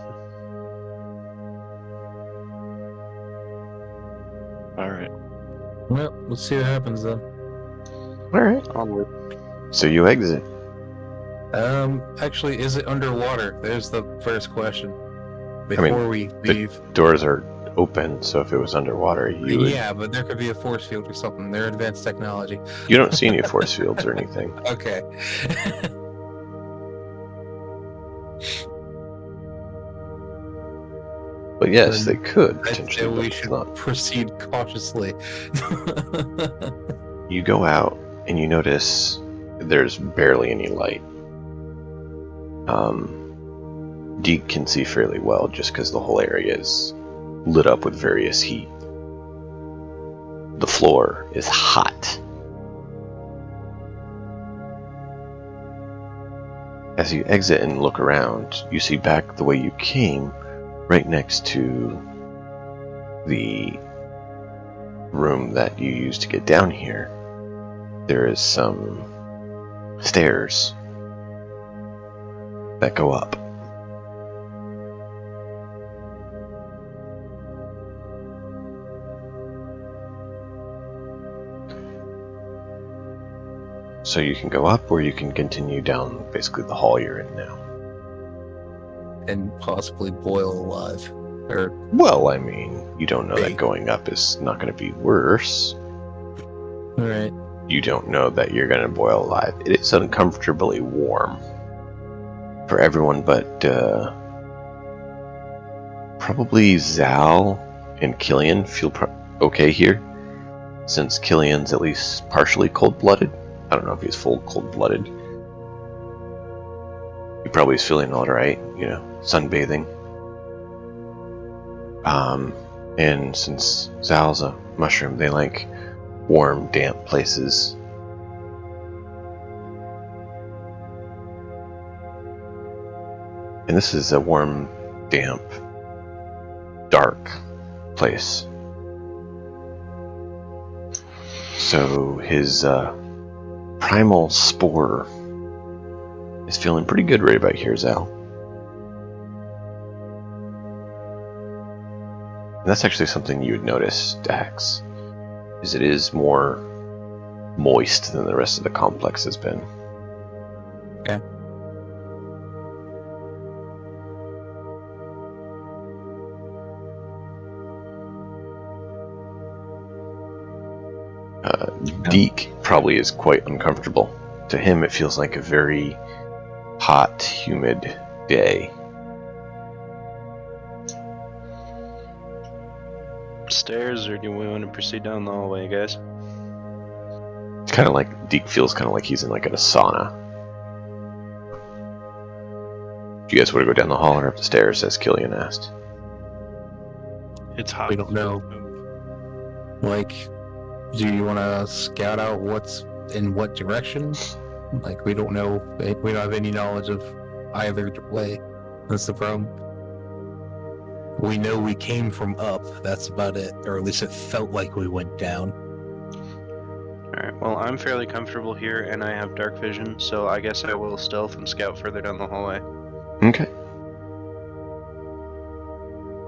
All right. Well, let's see what happens then. All right. Onward. So you exit. Actually, is it underwater? There's the first question. Before we leave. Doors are open, so if it was underwater, you would... Yeah, but there could be a force field or something. They're advanced technology. You don't see any force fields or anything. Okay. But yes, they could I'd say potentially. we But should not. proceed cautiously. You go out and you notice there's barely any light. Deke can see fairly well just because the whole area is lit up with various heat. The floor is hot. As you exit and look around, you see back the way you came, right next to the room that you used to get down here. There is some stairs that go up. So you can go up, or you can continue down basically the hall you're in now. And possibly boil alive. Or Well, I mean, you don't know that Bake. going up is not going to be worse. alright. You don't know that you're going to boil alive. It is uncomfortably warm for everyone but probably Zal and Killian feel okay here, since Killian's at least partially cold-blooded. I don't know if he's full cold-blooded. He probably is feeling alright, sunbathing. And since Zal's a mushroom, they like warm, damp places. And this is a warm, damp, dark place. So his primal spore is feeling pretty good right about here, Zal. And that's actually something you would notice, Dax, is it is more moist than the rest of the complex has been. Okay. Deke probably is quite uncomfortable. To him, it feels like a very hot, humid day. Stairs, or do we want to proceed down the hallway, guys? It's kind of like Deke feels kind of like he's in like a sauna. Do you guys want to go down the hall or up the stairs, as Killian asked? It's hot. We don't know. Like, do you want to scout out what's in what direction? Like, we don't know. We don't have any knowledge of either way. That's the problem. We know we came from up. That's about it. Or at least it felt like we went down. Alright, well, I'm fairly comfortable here, and I have dark vision, so I guess I will stealth and scout further down the hallway. Okay.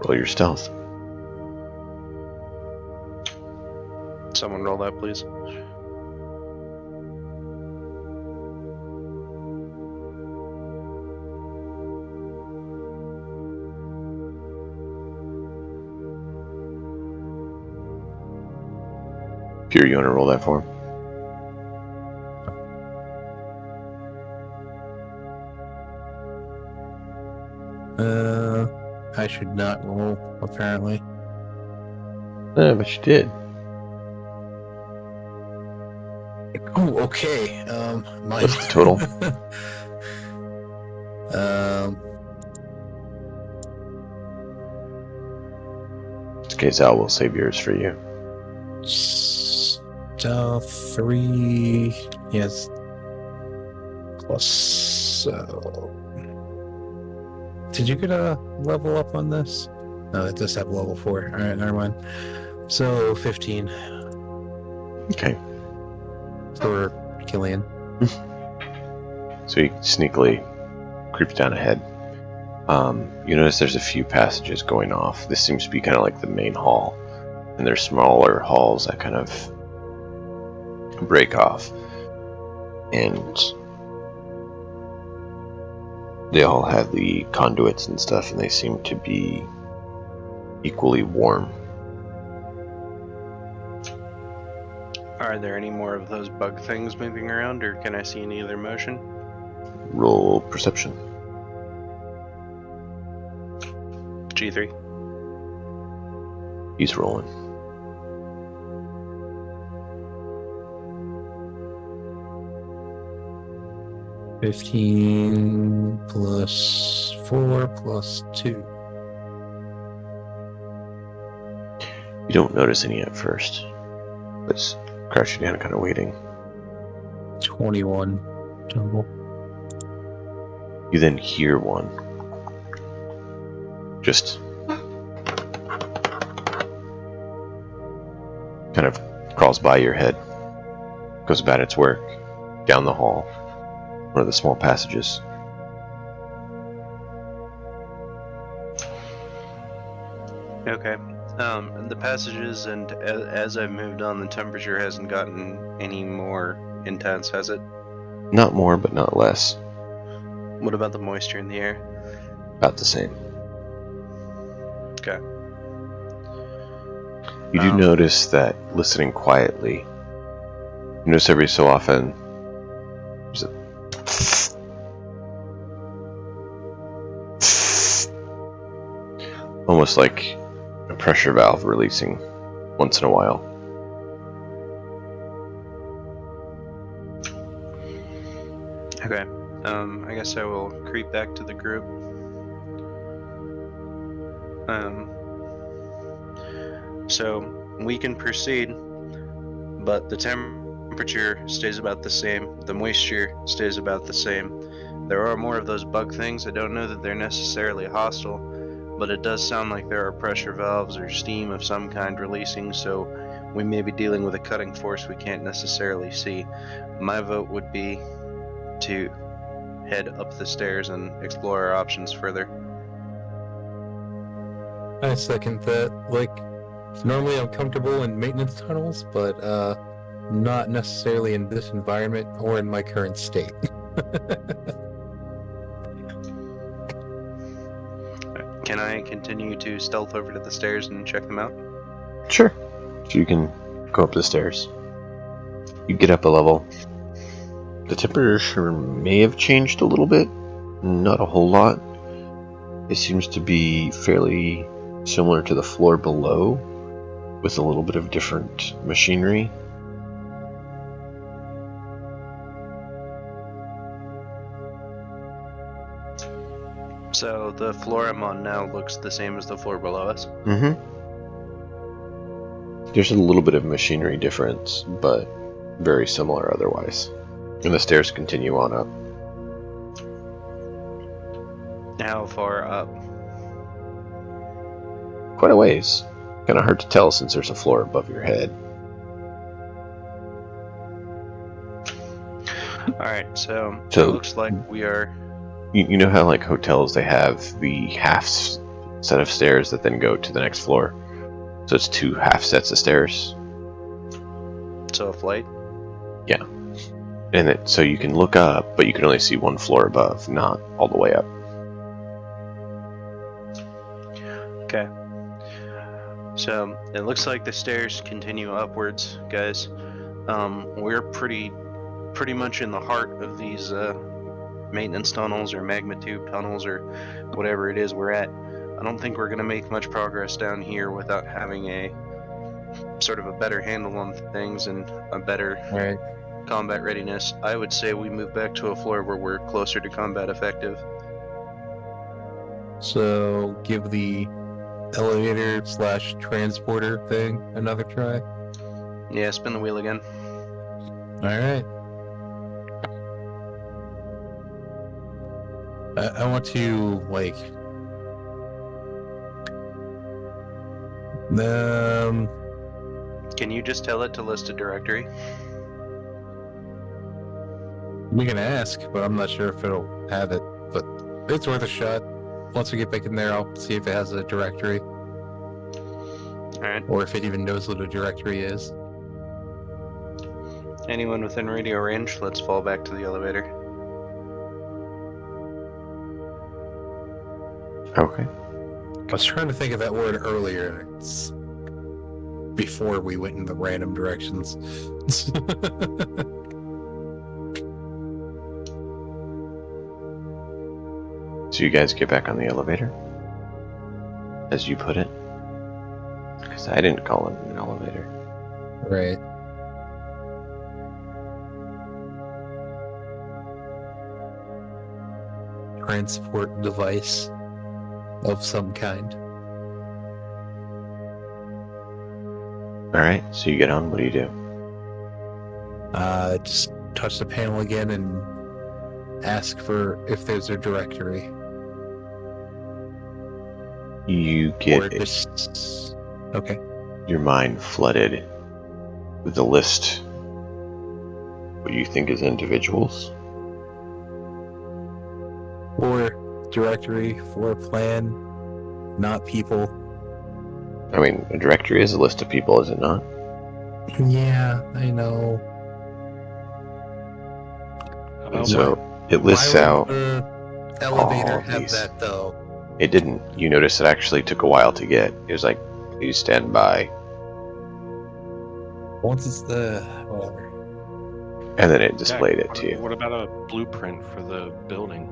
Roll your stealth. Someone roll that, please. Pure, you want to roll that for him? I should not roll, apparently. But you did. Oh, okay. My What's the total? Okay, Zal will save yours for you. Stealth 3. Yes. Plus. Did you get a level up on this? No, it does have level 4. Alright, never mind. So, 15. Okay. For Killian. So he sneakily creeps down ahead. You notice there's a few passages going off. This seems to be kind of like the main hall. And there's smaller halls that kind of break off. And they all have the conduits and stuff, and they seem to be equally warm. Are there any more of those bug things moving around, or can I see any of their motion? Roll perception. G3. He's rolling. $15 plus 4 plus 2. You don't notice any at first. But crouching down, kind of waiting. 21 total. You then hear one. Just kind of crawls by your head. Goes about its work. Down the hall. One of the small passages. Okay. The passages, and as I've moved on, the temperature hasn't gotten any more intense, has it? Not more, but not less. What about the moisture in the air? About the same. Okay. You do notice that, listening quietly, you notice every so often there's a almost like a pressure valve releasing once in a while. Okay. I guess I will creep back to the group. So we can proceed, but the temperature stays about the same. The moisture stays about the same. There are more of those bug things. I don't know that they're necessarily hostile, but it does sound like there are pressure valves or steam of some kind releasing, so we may be dealing with a cutting force we can't necessarily see. My vote would be to head up the stairs and explore our options further. I second that. Like, normally I'm comfortable in maintenance tunnels, but not necessarily in this environment or in my current state. Can I continue to stealth over to the stairs and check them out? Sure. So you can go up the stairs. You get up a level. The temperature may have changed a little bit. Not a whole lot. It seems to be fairly similar to the floor below, with a little bit of different machinery. So the floor I'm on now looks the same as the floor below us? Mm-hmm. There's a little bit of machinery difference, but very similar otherwise. And the stairs continue on up. How far up? Quite a ways. Kind of hard to tell since there's a floor above your head. Alright, so it So- looks like we are... You know how like hotels, they have the half set of stairs that then go to the next floor? So it's 2 half sets of stairs. So a flight? And so you can look up, but you can only see 1 floor above, not all the way up. Okay. So it looks like the stairs continue upwards, guys. We're pretty much in the heart of these maintenance tunnels or magma tube tunnels or whatever it is we're at. I don't think we're going to make much progress down here without having a sort of a better handle on things and a better Right. combat readiness. I would say we move back to a floor where we're closer to combat effective. So give the elevator / transporter thing another try. Yeah, spin the wheel again. Alright. I want to, like... Can you just tell it to list a directory? We can ask, but I'm not sure if it'll have it. But it's worth a shot. Once we get back in there, I'll see if it has a directory, Alright. or if it even knows what a directory is. Anyone within radio range, let's fall back to the elevator. Okay. I was trying to think of that word earlier, and it's before we went in the random directions. So you guys get back on the elevator, as you put it, because I didn't call it an elevator. Right. Transport device of some kind. All right. So you get on. What do you do? Just touch the panel again and ask for if there's a directory. You get Or just... Okay. your mind flooded with a list. What you think is individuals. Or directory for a plan, not people. I mean, a directory is a list of people, is it not? Yeah, I know. And so it lists Why out. would the elevator all have these. that though? It didn't. You notice it actually took a while to get. It was like, please stand by. Once it's the whatever. And then it displayed it to you. What about a blueprint for the building?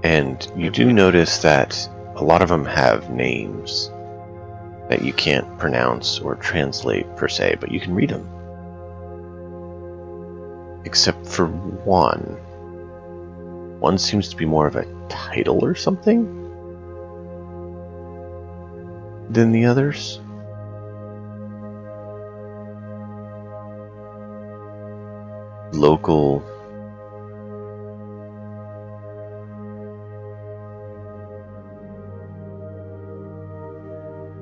And you do notice that a lot of them have names that you can't pronounce or translate per se, but you can read them. Except for one. One seems to be more of a title or something than the others. Local.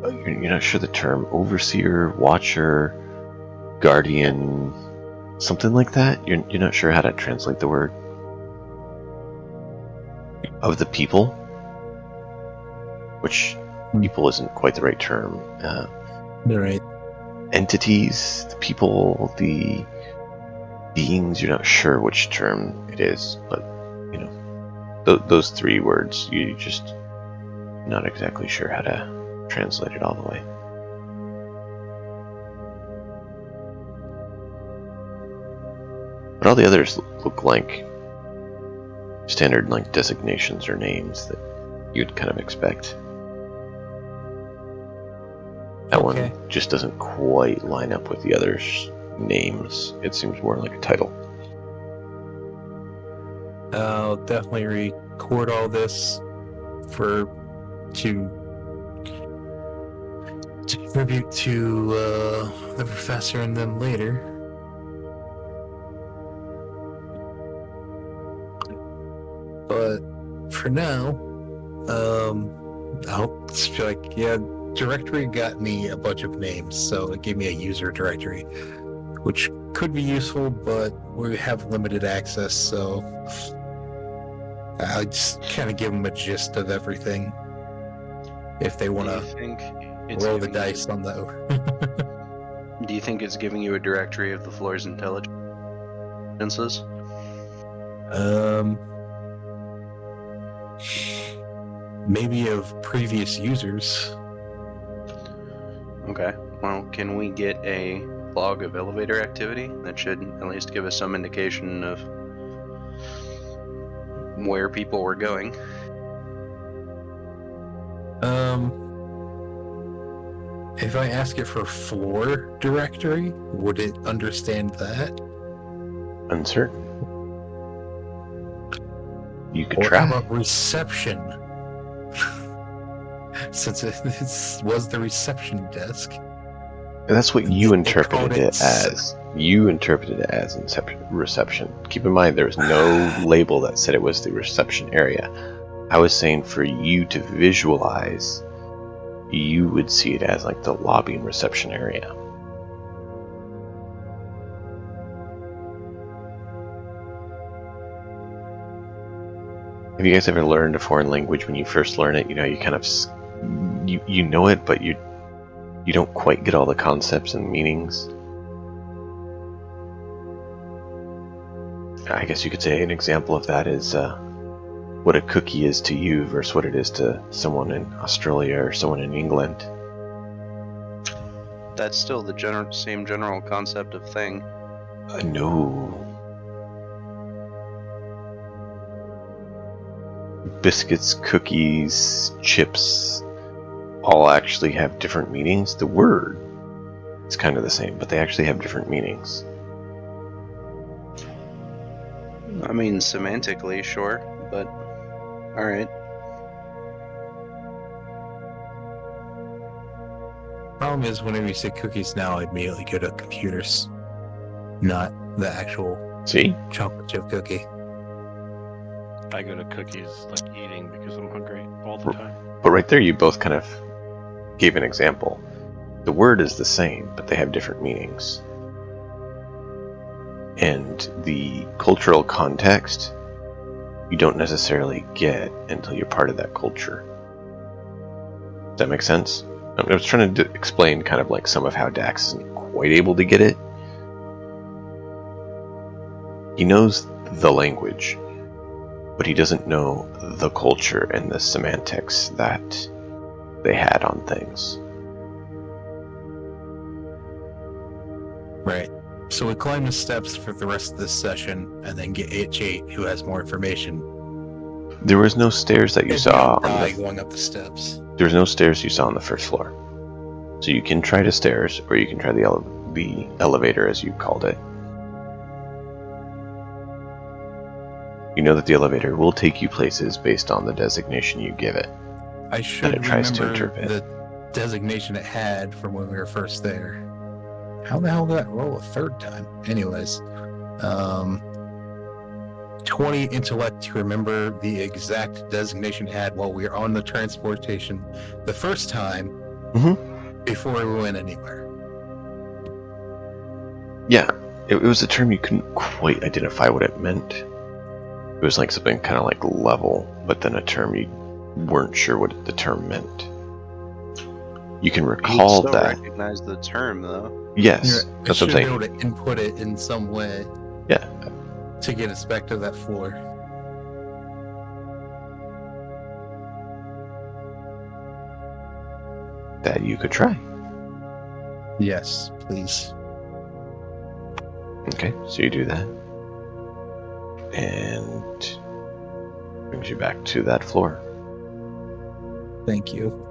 You're not sure the term. Overseer, watcher, guardian, something like that. You're not sure how to translate the word. Of the people, which people isn't quite the right term. Right. Entities, the people, the beings. You're not sure which term it is, but you know, those three words. You just not exactly sure how to translate it all the way. But all the others look like standard like designations or names that you'd kind of expect. That Okay. one just doesn't quite line up with the others' names. It seems more like a title. I'll definitely record all this to contribute to the professor and them later. But for now, I'll just be like, yeah, directory got me a bunch of names, so it gave me a user directory, which could be useful, but we have limited access, so I'll just kind of give them a gist of everything if they want Do you to think it's roll the giving you- dice on that. Do you think it's giving you a directory of the floor's intelligences? Maybe of previous users. Okay. Well, can we get a log of elevator activity? That should at least give us some indication of where people were going. If I ask it for floor directory, would it understand that? Uncertain. You could Or try. how about reception? Since it was the reception desk. That's what you They interpreted called it it as. You interpreted it as reception. Keep in mind, there was no label that said it was the reception area. I was saying for you to visualize, you would see it as like the lobby and reception area. Have you guys ever learned a foreign language? When you first learn it, you kind of you know it, but you don't quite get all the concepts and meanings. I guess you could say an example of that is what a cookie is to you versus what it is to someone in Australia or someone in England. That's still the same general concept of thing. No. Biscuits, cookies, chips all actually have different meanings. The word is kind of the same, but they actually have different meanings. I mean, semantically, sure, but alright. Problem is, whenever you say cookies now, I immediately go to computers, not the actual See? chocolate chip cookie. I go to cookies like eating because I'm hungry all the time. But right there, you both kind of gave an example. The word is the same, but they have different meanings. And the cultural context, you don't necessarily get until you're part of that culture. Does that make sense? I was trying to explain kind of like some of how Dax isn't quite able to get it. He knows the language, but he doesn't know the culture and the semantics that they had on things. Right. So we climb the steps for the rest of this session, and then get H8, who has more information. There was no stairs that you And saw we on die the. going up the steps. There was no stairs you saw on the first floor. So you can try the stairs, or you can try the elevator, as you called it. You know that the elevator will take you places based on the designation you give it. I should it tries to remember interpret. the designation it had from when we were first there. How the hell did that roll a third time? Anyways, 20 intellect to remember the exact designation it had while we were on the transportation the first time before we went anywhere. Yeah, it was a term you couldn't quite identify what it meant. It was like something kind of like level, but then a term you weren't sure what the term meant. You can recall You still that. recognize the term, though. Yes, that's what I'm I should be saying. able to input it in some way. Yeah. To get us back to that floor. That you could try. Yes, please. Okay, so you do that. And brings you back to that floor. Thank you.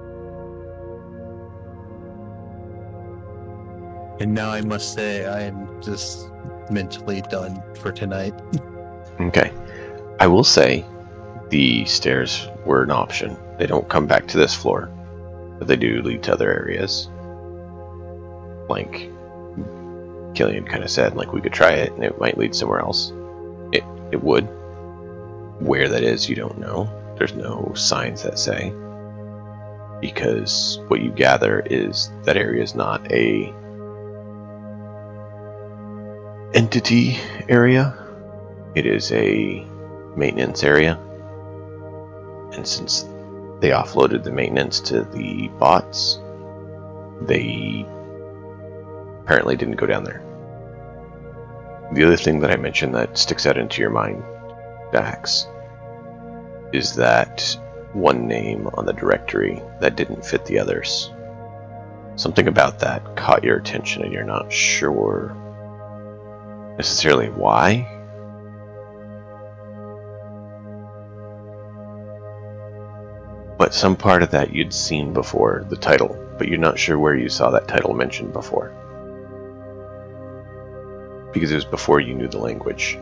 And now I must say I am just mentally done for tonight. Okay. I will say the stairs were an option. They don't come back to this floor, but they do lead to other areas. Like Killian kind of said, like we could try it and it might lead somewhere else. It would. Where that is, you don't know. There's no signs that say. Because what you gather is that area is not a entity area. It is a maintenance area. And since they offloaded the maintenance to the bots, they apparently didn't go down there. The other thing that I mentioned that sticks out into your mind, Dax, is that one name on the directory that didn't fit the others. Something about that caught your attention and you're not sure necessarily why. But some part of that you'd seen before, the title, but you're not sure where you saw that title mentioned before. Because it was before you knew the language.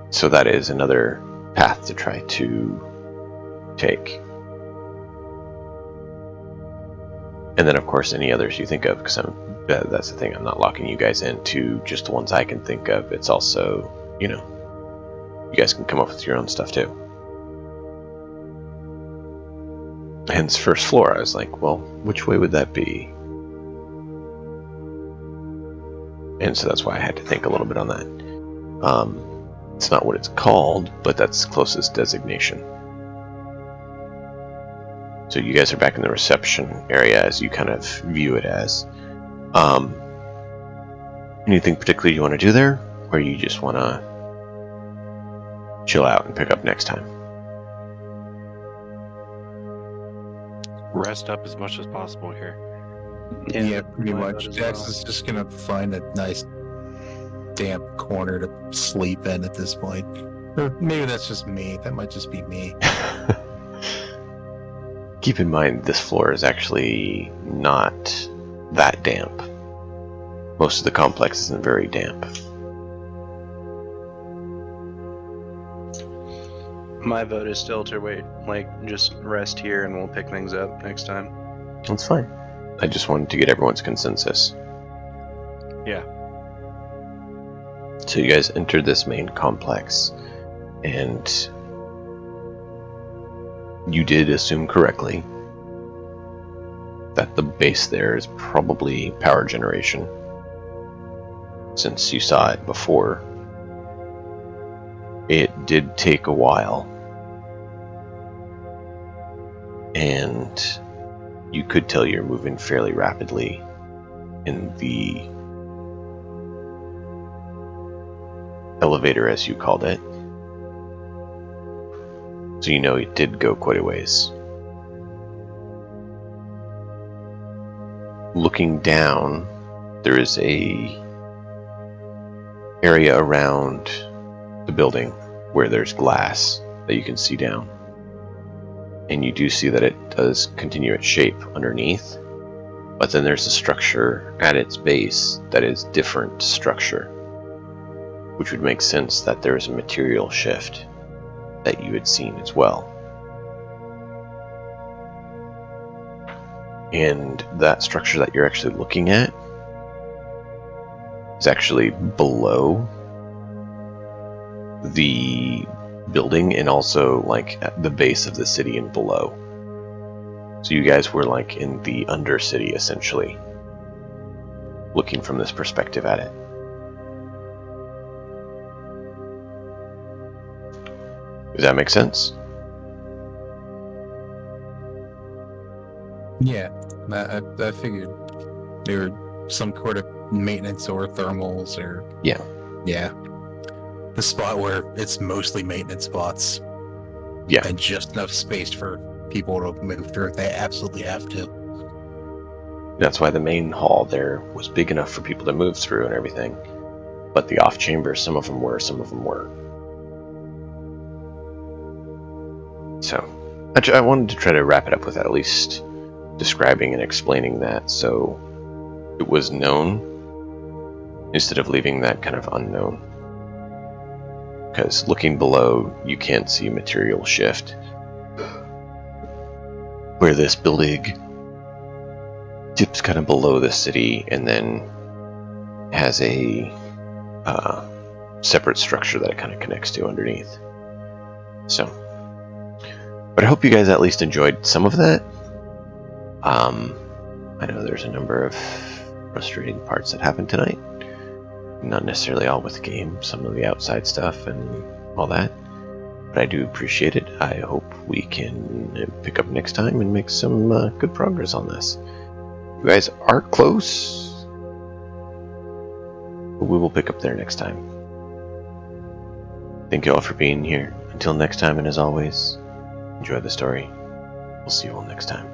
So that is another path to try to take. And then, of course, any others you think of, because I'm That's the thing. I'm not locking you guys into just the ones I can think of. It's also, you guys can come up with your own stuff too. Hence, first floor. I was like, well, which way would that be? And so that's why I had to think a little bit on that. It's not what it's called, but that's the closest designation. So you guys are back in the reception area as you kind of view it as. Anything particularly you want to do there? Or you just want to chill out and pick up next time? Rest up as much as possible here. Yeah, pretty my much. vote as Dax well. is just gonna find a nice damp corner to sleep in at this point. Or maybe that's just me. That might just be me. Keep in mind, this floor is actually not that damp. Most of the complex isn't very damp. My vote is still to wait, just rest here and we'll pick things up next time. That's fine. I just wanted to get everyone's consensus. Yeah. So you guys entered this main complex, and you did assume correctly that the base there is probably power generation, since you saw it before. It did take a while, and you could tell you're moving fairly rapidly in the elevator, as you called it. So you know it did go quite a ways. Looking down, there is a area around the building where there's glass that you can see down. And you do see that it does continue its shape underneath, but then there's a structure at its base that is different structure, which would make sense that there is a material shift that you had seen as well. And that structure that you're actually looking at is actually below the building and also at the base of the city and below. So you guys were in the undercity essentially, looking from this perspective at it. Does that make sense? Yeah, I figured there were some sort of maintenance or thermals or... Yeah. Yeah. The spot where it's mostly maintenance spots. Yeah. And just enough space for people to move through if they absolutely have to. That's why the main hall there was big enough for people to move through and everything. But the off chambers, some of them were, some of them weren't. So, I wanted to try to wrap it up with at least describing and explaining that, so it was known instead of leaving that kind of unknown. Because looking below, you can't see material shift. Where this building dips kind of below the city and then has a separate structure that it kind of connects to underneath. So, but I hope you guys at least enjoyed some of that. I know there's a number of frustrating parts that happened tonight. Not necessarily all with the game, some of the outside stuff and all that. But I do appreciate it. I hope we can pick up next time and make some good progress on this. You guys are close, but we will pick up there next time. Thank you all for being here. Until next time, and as always, enjoy the story. We'll see you all next time.